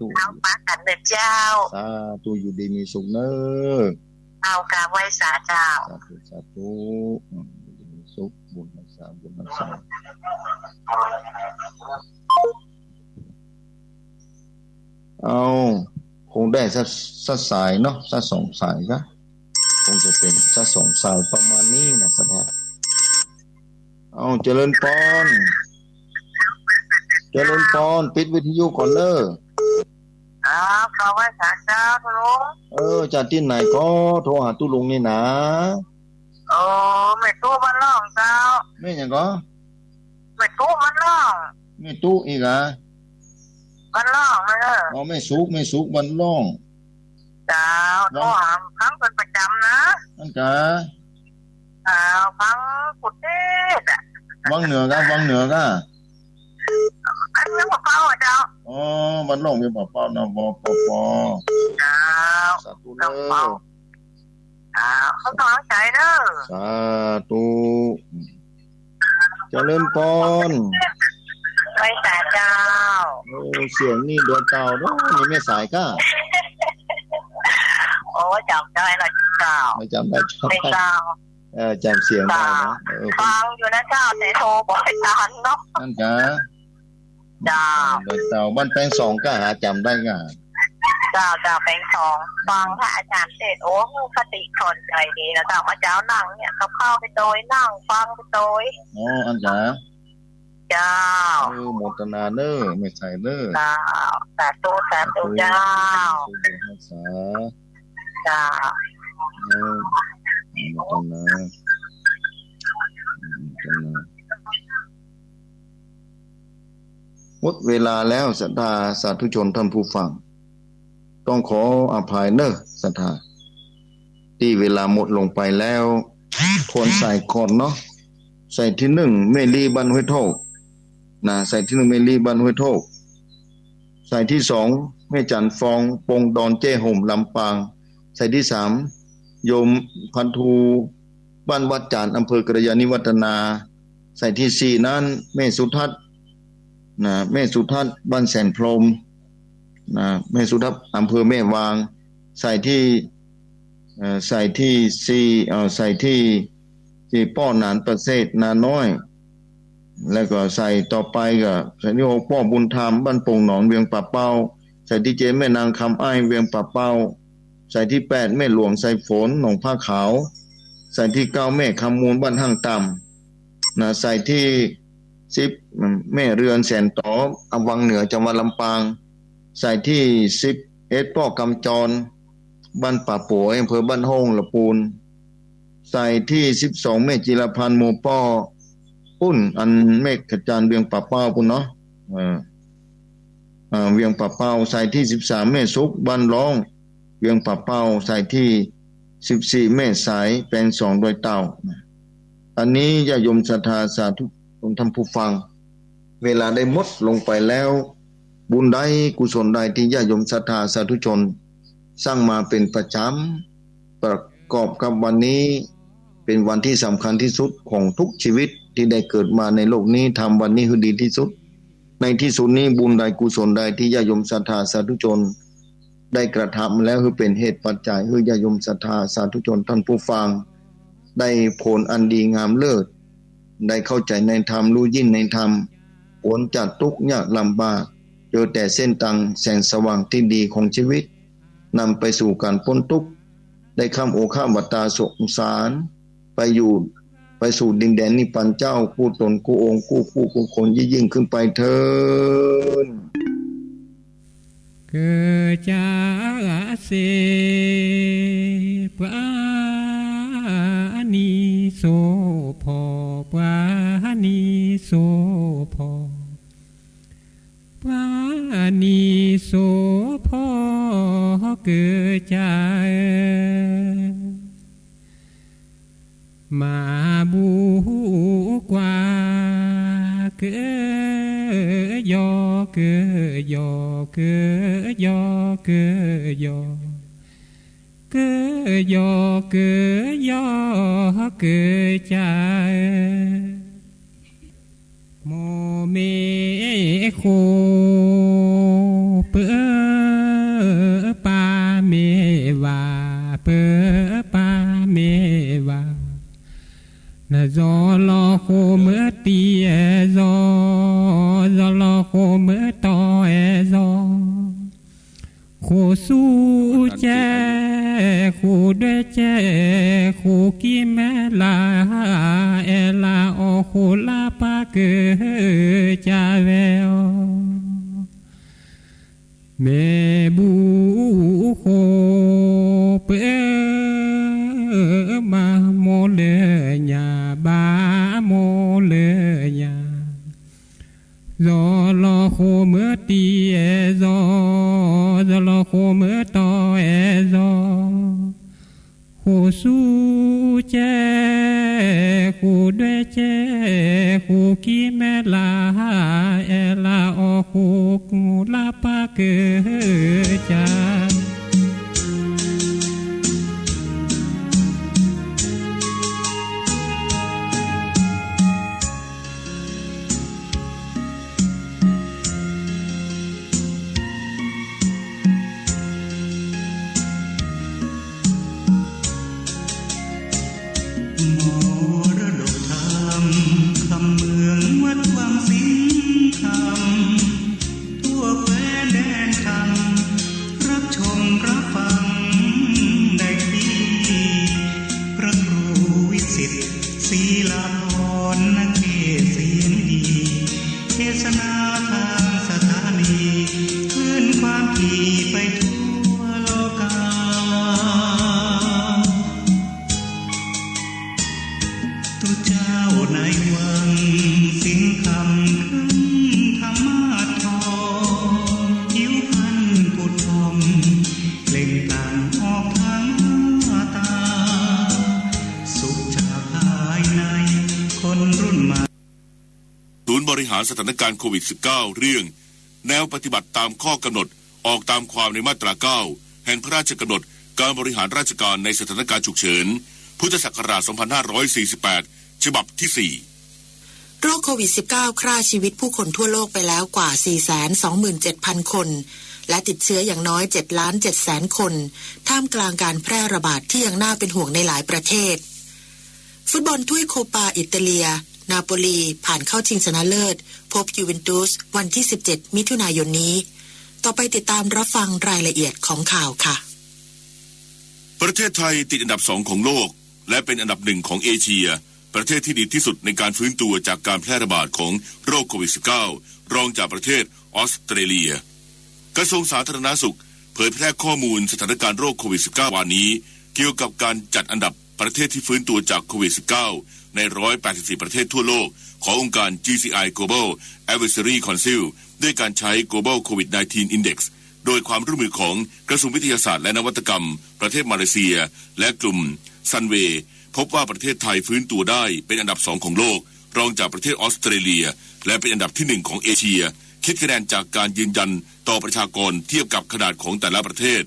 ถูก เอาปากกันเด้อเจ้า สาธุอยู่ดีมีสุขเนอะ เอากราบไหว้สาเจ้า สาธุอยู่ดีมีสุขบุญรักษาเอา คงได้สักสายเนาะสัก2 สายก็คงจะเป็นสัก2 สายประมาณนี้นะครับเอาเจริญพรปิดวิทยุก่อนเด้อขอว่าสาเจ้าทุลุงจากที่ไหนก็โทรหาตุลุงนี่นะไม่ตู้มันล่องเจ้าไม่อย่างก็ไม่ตู้มันล่องไม่ตู้อีกอ่ะมันล่องเลยไม่สุกมันล่องเจ้าโทรหาพังเป็นประจำนะนั่นกะพังกุดเทศวังเหนือก็อันนี้บอกเป้าเจ้ามันล่องเป็นบอกเป้านะบอกปอเจ้าสาธุเด้อเขาต้องใจเด้อสาธุเจริญพรไม่สายเจ้าเสียงนี่เดือดเต่าเนาะนี่ไม่สายก็จำได้ละเจ้าไม่จำได้เจ้าจำเสียงได้นะฟังอยู่นะเจ้าแต่โทรบ่อยทันเนาะนั่นกะเจ้าเดือดเต่าบ้านแปลง2ก็หาจำได้ก็เจ้าแปลง2ฟังพระอาจารย์เทศคติคนใจดีนะเจ้าพระเจ้านั่งเนี่ยเขาเข้าไปโดยนั่งฟังไปโดยอันกะเจ้าโมทนาเนอไม่ใช่เนอเจ้าสาธุเจ้าเจ้าโมทนาหมดเวลาแล้วศรัทธาสาธุชนท่านผู้ฟังต้องขออภัยเนอะศรัทธาที่เวลาหมดลงไปแล้วควรใส่ก่อนเนาะใส่ที่1เมลีบันห้วยโทกนะใส่ที่1เมลีบันห้วยโทกใส่ที่2แม่จันฟองปงดอนเจ้ห่มลำปางใส่ที่3โยมพันธุบ้านวัดจานอำเภอกระยาณิวัฒนาใส่ที่4นั้นแม่สุทัศน์นะแม่สุทัศน์บ้านแสนพรมนะแม่สุทัศน์อำเภอแม่วางใส่ที่4ใส่ที่ป้อหนานประเสริฐนาน้อยแล้วก็ใส่ต่อไปก็ใส่ที่6ป้อบุญธรรมบ้านโป่งหนองเวียงป่าเป้าใส่ที่7แม่นางคำอ้ายเวียงป่าเป้าใส่ที่8แม่หลวงไซฝนหนองผ้าขาวใส่ที่9แม่คำมูลบ้านห้างต่ำนะใส่ที่10แม่เรือนแสนต่ออวังเหนือจังหวัดลำปางใส่ที่11ป้อกำจรบ้านป่าป่วยอำเภอบ้านห้องละปูนใส่ที่12แม่จิรพันธ์โมป้อปุ้นอันเมฆขจารเวียงป่าเป้าปุ้นเนาะเวียงป่าเป้าใส่ที่13แม่สุกบ้านร้องเวียงป่าเป้าใส่ที่14แม่สายแปลง2โดยเต่าอันนี้ญาติโยมศรัทธาสาธุชนท่านผู้ฟังเวลาได้หมดลงไปแล้วบุญใดกุศลใดที่ญาติโยมศรัทธาสาธุชนสร้างมาเป็นประจำประกอบกับวันนี้เป็นวันที่สำคัญที่สุดของทุกชีวิตที่ได้เกิดมาในโลกนี้ทำวันนี้ให้ดีที่สุดในที่สุดนี้บุญใดกุศลใดที่ญาติโยมศรัทธาสาธุชนได้กระทำแล้วคือเป็นเหตุปัจจัยให้ญาติโยมศรัทธาสาธุชนท่านผู้ฟังได้ผลอันดีงามเลิศได้เข้าใจในธรรมรู้ยิ่งในธรรมพ้นจากทุกข์ยากลำบากเจอแต่เส้นทางแสงสว่างที่ดีของชีวิตนำไปสู่การพ้นทุกข์ได้ข้ามโอข้ามวัฏฏะสงสารไปสู่ดินแดนนิพพานเจ้าผู้ตนกู้องค์กู้ผู้กู้คนยิ่งขึ้นไปเถิดเกิดจากเสปานิโสพอปานิโสพอปานิโสพอเกิดจากมาบูกว่าเกิดยอเกิดยอเกิดยอเกิดยอเกิดยอเกิดยอเกิดใจโมเมโคเปปาเมวาเปปาเมวานะจอลอโคเมื่อตีเอจอลอโคเมื่อตอเอจอโค คู่สู้แจคู่ด้วยแจคู่กีแม่ลาเอลาโอคู่ลาปาเกจาเวลเมบูโคเปมาโมเลญาบาโมเลญาโซโลโคเมื่อตีเอโซโลโคเมื่อตอเอโซโคสู้เจคูด้วยเจคูกีแม่ลาเอลาโอคูกูลาปาเกจาบริหารสถานการณ์โควิด -19 เรื่องแนวปฏิบัติตามข้อกำหนดออกตามความในมาตรา 9 แห่งพระราชกำหนดการบริหารราชการในสถานการณ์ฉุกเฉินพุทธศักราช 2548 ฉบับที่ 4 โรคโควิด -19 ฆ่าชีวิตผู้คนทั่วโลกไปแล้วกว่า 427,000 คน และติดเชื้ออย่างน้อย 7,700,000 คนท่ามกลางการแพร่ระบาดที่ยังน่าเป็นห่วงในหลายประเทศฟุตบอลถ้วยโคปาอิตาเลียนาโปลีผ่านเข้าชิงชนะเลิศพบยูเวนตุสวันที่ 17 มิถุนายนนี้ต่อไปติดตามรับฟังรายละเอียดของข่าวค่ะประเทศไทยติดอันดับ 2 ของโลกและเป็นอันดับ 1 ของเอเชียประเทศที่ดีที่สุดในการฟื้นตัวจากการแพร่ระบาดของโรคโควิด -19 รองจากประเทศออสเตรเลียกระทรวงสาธารณสุขเผยแพร่ข้อมูลสถานการณ์โรคโควิด -19 วันนี้เกี่ยวกับการจัดอันดับประเทศที่ฟื้นตัวจากโควิด -19 ใน184ประเทศทั่วโลกขององค์การ GCI Global Advisory Council ด้วยการใช้ Global COVID-19 Index โดยความร่วมมือของกระทรวงวิทยาศาสตร์และนวัตกรรมประเทศมาเลเซียและกลุ่มซันเวย์พบว่าประเทศไทยฟื้นตัวได้เป็นอันดับ 2 ของโลกรองจากประเทศออสเตรเลียและเป็นอันดับที่ 1 ของเอเชียคิดคะแนนจากการยืนยันต่อประชากรเทียบกับขนาดของแต่ละประเทศ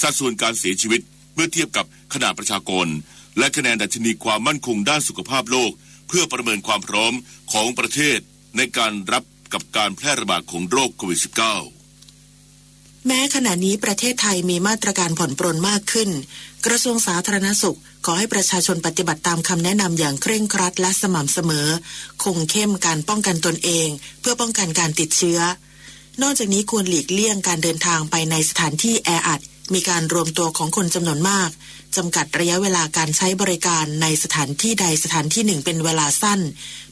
สัดส่วนการเสียชีวิตเมื่อเทียบกับขนาดประชากรและคะแนนดัชนีความมั่นคงด้านสุขภาพโลกเพื่อประเมินความพร้อมของประเทศในการรับกับการแพร่ระบาดของโรคโควิด -19 แม้ขณะนี้ประเทศไทยมีมาตรการผ่อนปรนมากขึ้นกระทรวงสาธารณสุขขอให้ประชาชนปฏิบัติตามคำแนะนำอย่างเคร่งครัดและสม่ำเสมอคงเข้มการป้องกันตนเองเพื่อป้องกันการติดเชื้อนอกจากนี้ควรหลีกเลี่ยงการเดินทางไปในสถานที่แออัดมีการรวมตัวของคนจำนวนมากจำกัดระยะเวลาการใช้บริการในสถานที่ใดสถานที่หนึ่งเป็นเวลาสั้น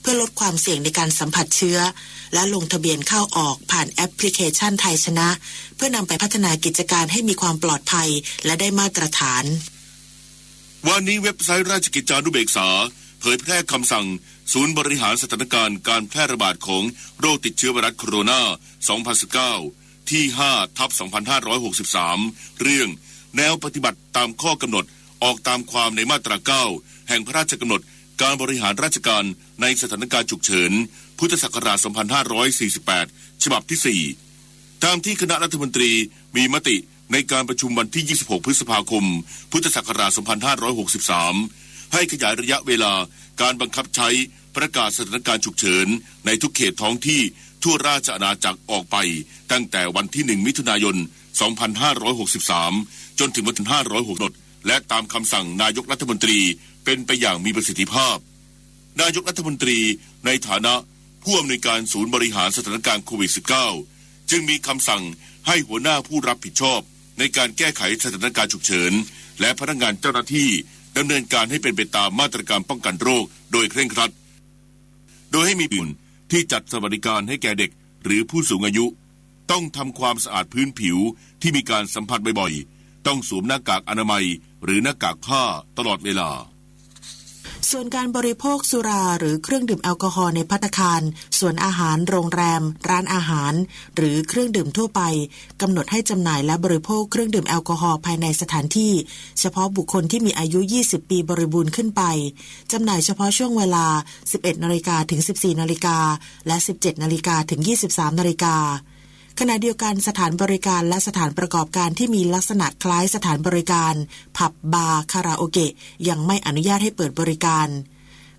เพื่อลดความเสี่ยงในการสัมผัสเชื้อและลงทะเบียนเข้าออกผ่านแอปพลิเคชันไทยชนะเพื่อนำไปพัฒนากิจการให้มีความปลอดภัยและได้มาตรฐานวันนี้เว็บไซต์ราชกิจจานุเบกษาเผยแพร่คำสั่งศูนย์บริหารสถานการณ์การแพร่ระบาดของโรคติดเชื้อไวรัสโคโรนา 2019 ที่ 5/2563 เรื่องแนวปฏิบัติตามข้อกำหนดออกตามความในมาตรา 9 แห่งพระราชกำหนดการบริหารราชการในสถานการณ์ฉุกเฉินพุทธศักราช 2548 ฉบับที่ 4 ตามที่คณะรัฐมนตรีมีมติในการประชุมวันที่ 26 พฤษภาคม พุทธศักราช 2563 ให้ขยายระยะเวลาการบังคับใช้ประกาศสถานการณ์ฉุกเฉินในทุกเขตท้องที่ทั่วราชอาณาจักรออกไปตั้งแต่วันที่ 1 มิถุนายน 2563 จนถึงวันที่ 506 และตามคำสั่งนายกรัฐมนตรีเป็นไปอย่างมีประสิทธิภาพนายกรัฐมนตรีในฐานะผู้อำนวยการศูนย์บริหารสถานการณ์โควิด -19 จึงมีคำสั่งให้หัวหน้าผู้รับผิดชอบ ในการแก้ไขสถานการณ์ฉุกเฉินและพนักงานเจ้าหน้าที่ดำเนินการให้เป็นไปตามมาตรการป้องกันโรคโดยเคร่งครัดโดยให้มีปุ่นที่จัดสวัสดิการให้แก่เด็กหรือผู้สูงอายุต้องทำความสะอาดพื้นผิวที่มีการสัมผัสบ่อยๆต้องสวมหน้ากากอนามัยหรือหน้ากากผ้าตลอดเวลาส่วนการบริโภคสุราหรือเครื่องดื่มแอลกอฮอล์ในภัตตาคารสวนอาหารโรงแรมร้านอาหารหรือเครื่องดื่มทั่วไปกำหนดให้จำหน่ายและบริโภคเครื่องดื่มแอลกอฮอล์ภายในสถานที่เฉพาะบุคคลที่มีอายุ20ปีบริบูรณ์ขึ้นไปจำหน่ายเฉพาะช่วงเวลา 11:00 น.ถึง 14:00 น.และ 17:00 น.ถึง 23:00 น.ขณะเดียวกันสถานบริการและสถานประกอบการที่มีลักษณะคล้ายสถานบริการผับบาร์คาราโอเกะยังไม่อนุญาตให้เปิดบริการ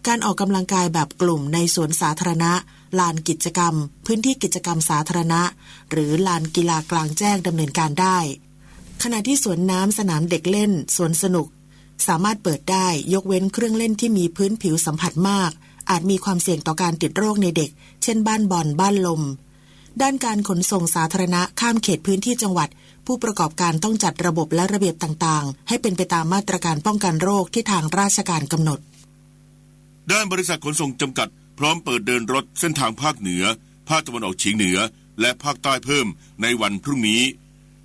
การออกกำลังกายแบบกลุ่มในสวนสาธารณะลานกิจกรรมพื้นที่กิจกรรมสาธารณะหรือลานกีฬากลางแจ้งดำเนินการได้ขณะที่สวนน้ำสนามเด็กเล่นสวนสนุกสามารถเปิดได้ยกเว้นเครื่องเล่นที่มีพื้นผิวสัมผัสมากอาจมีความเสี่ยงต่อการติดโรคในเด็กเช่นบ้านบอลบ้านลมด้านการขนส่งสาธารณะข้ามเขตพื้นที่จังหวัดผู้ประกอบการต้องจัดระบบและระเบียบต่างๆให้เป็นไปตามมาตรการป้องกันโรคที่ทางราชการกำหนดด้านบริษัทขนส่งจำกัดพร้อมเปิดเดินรถเส้นทางภาคเหนือภาคตะวันออกเฉียงเหนือและภาคใต้เพิ่มในวันพรุ่งนี้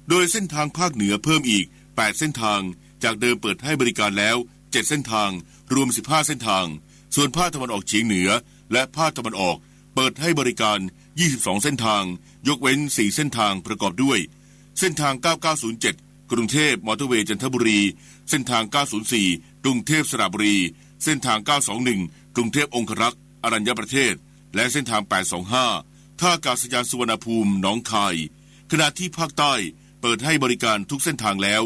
โดยเส้นทางภาคเหนือเพิ่มอีก8เส้นทางจากเดิมเปิดให้บริการแล้ว7เส้นทางรวม15เส้นทางส่วนภาคตะวันออกเฉียงเหนือและภาคตะวันออกเปิดให้บริการ22เส้นทางยกเว้น4เส้นทางประกอบด้วยเส้นทาง9907กรุงเทพมอเตอร์เวย์จันทบุรีเส้นทาง904กรุงเทพสระบุรีเส้นทาง921กรุงเทพองครักษ์อรัญญประเทศและเส้นทาง825ท่าอากาศยานสุวรรณภูมิหนองคายขณะที่ภาคใต้เปิดให้บริการทุกเส้นทางแล้ว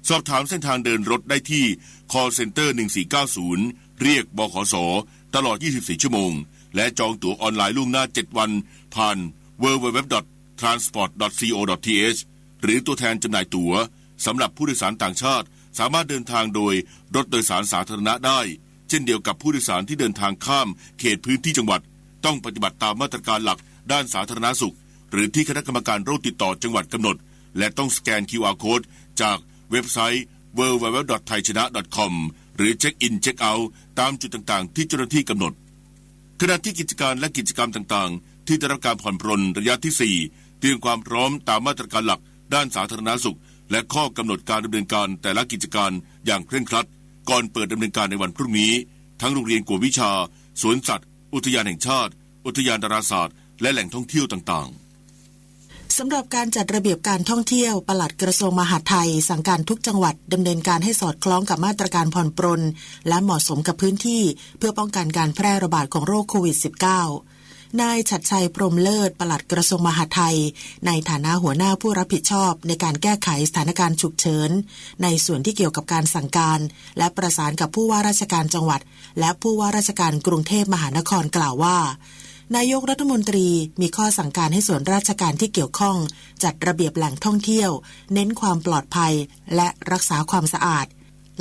สอบถามเส้นทางเดินรถได้ที่ call center 1490เรียกบขสตลอด24ชั่วโมงและจองตั๋วออนไลน์ล่วงหน้า7วันผ่าน www.transport.co.th หรือตัวแทนจำหน่ายตั๋วสำหรับผู้โดยสารต่างชาติสามารถเดินทางโดยรถโดยสารสาธารณะได้เช่นเดียวกับผู้โดยสารที่เดินทางข้ามเขตพื้นที่จังหวัดต้องปฏิบัติตามมาตรการหลักด้านสาธารณสุขหรือที่คณะกรรมการโรคติดต่อจังหวัดกำหนดและต้องสแกน QR Code จากเว็บไซต์ www.thaichana.com หรือเช็คอินเช็คเอาท์ตามจุดต่างๆที่เจ้าหน้าที่กำหนดขณะที่กิจการและกิจกรรมต่างๆที่ได้รับการผ่อนปรนระยะที่4เตรียมความพร้อมตามมาตรการหลักด้านสาธารณสุขและข้อกำหนดการดำเนินการแต่ละกิจการอย่างเคร่งครัดก่อนเปิดดำเนินการในวันพรุ่งนี้ทั้งโรงเรียนกวดวิชาสวนสัตว์อุทยานแห่งชาติอุทยานดาราศาสตร์และแหล่งท่องเที่ยวต่างๆสำหรับการจัดระเบียบการท่องเที่ยวปลัดกระทรวงมหาดไทยสั่งการทุกจังหวัดดำเนินการให้สอดคล้องกับมาตรการผ่อนปรนและเหมาะสมกับพื้นที่เพื่อป้องกันการแพร่ระบาดของโรคโควิด -19 นายฉัตรชัยพรหมเลิศปลัดกระทรวงมหาดไทยในฐานะหัวหน้าผู้รับผิดชอบในการแก้ไขสถานการณ์ฉุกเฉินในส่วนที่เกี่ยวกับการสั่งการและประสานกับผู้ว่าราชการจังหวัดและผู้ว่าราชการกรุงเทพมหานครกล่าวว่านายกรัฐมนตรีมีข้อสั่งการให้ส่วนราชการที่เกี่ยวข้องจัดระเบียบแหล่งท่องเที่ยวเน้นความปลอดภัยและรักษาความสะอาด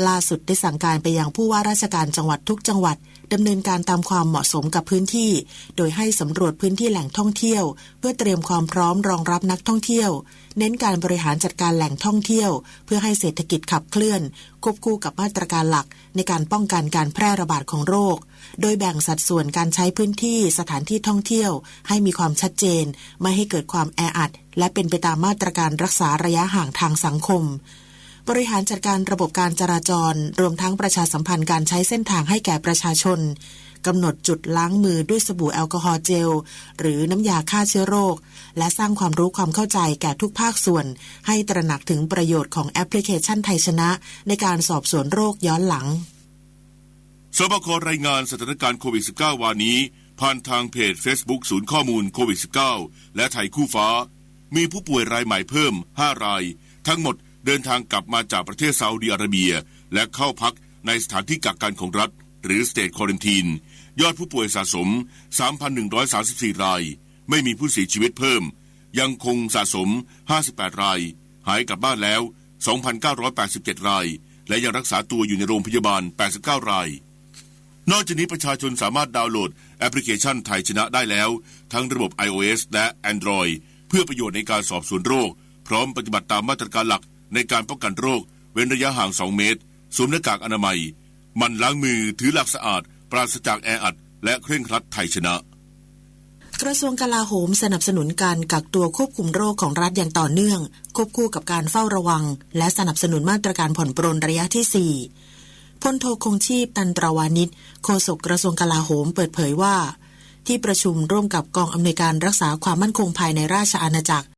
ล่าสุดได้สั่งการไปยังผู้ว่าราชการจังหวัดทุกจังหวัดดำเนินการตามความเหมาะสมกับพื้นที่โดยให้สำรวจพื้นที่แหล่งท่องเที่ยวเพื่อเตรียมความพร้อมรองรับนักท่องเที่ยวเน้นการบริหารจัดการแหล่งท่องเที่ยวเพื่อให้เศรษฐกิจขับเคลื่อนควบคู่กับมาตรการหลักในการป้องกันการแพร่ระบาดของโรคโดยแบ่งสัดส่วนการใช้พื้นที่สถานที่ท่องเที่ยวให้มีความชัดเจนไม่ให้เกิดความแออัดและเป็นไปตามมาตรการรักษาระยะห่างทางสังคมบริหารจัดการระบบการจราจรรวมทั้งประชาสัมพันธ์การใช้เส้นทางให้แก่ประชาชนกำหนดจุดล้างมือด้วยสบู่แอลกอฮอล์เจลหรือน้ำยาฆ่าเชื้อโรคและสร้างความรู้ความเข้าใจแก่ทุกภาคส่วนให้ตระหนักถึงประโยชน์ของแอปพลิเคชันไทยชนะในการสอบสวนโรคย้อนหลังสบครายงานสถานการณ์โควิด -19 วันนี้ผ่านทางเพจ Facebook ศูนย์ข้อมูลโควิด -19 และไทยคู่ฟ้ามีผู้ป่วยรายใหม่เพิ่ม5รายทั้งหมดเดินทางกลับมาจากประเทศซาอุดิอาระเบียและเข้าพักในสถานที่กักกันของรัฐหรือ State Quarantine ยอดผู้ป่วยสะสม 3,134 รายไม่มีผู้เสียชีวิตเพิ่มยังคงสะสม58รายหายกลับบ้านแล้ว 2,987 รายและยังรักษาตัวอยู่ในโรงพยาบาล89รายนอกจากนี้ประชาชนสามารถดาวน์โหลดแอปพลิเคชันไทยชนะได้แล้วทั้งระบบ iOS และ Android เพื่อประโยชน์ในการสอบสวนโรคพร้อมปฏิบัติตามมาตรการหลัก ในการป้องกันโรคเว้นระยะห่าง2 เมตรสวมหน้ากากอนามัยหมั่นล้างมือถือหลักสะอาดปราศจากแออัดและเคร่งครัดไทยชนะกระทรวงกลาโหมสนับสนุนการกักตัวควบคุมโรคของรัฐอย่างต่อเนื่องควบคู่กับการเฝ้าระวังและสนับสนุนมาตรการผ่อนปรนระยะที่4พลโทคงชีพตันตรวานิชโฆษกกระทรวงกลาโหมเปิดเผยว่าที่ประชุมร่วมกับกองอำนวยการรักษาความมั่นคงภายในราชอาณาจักร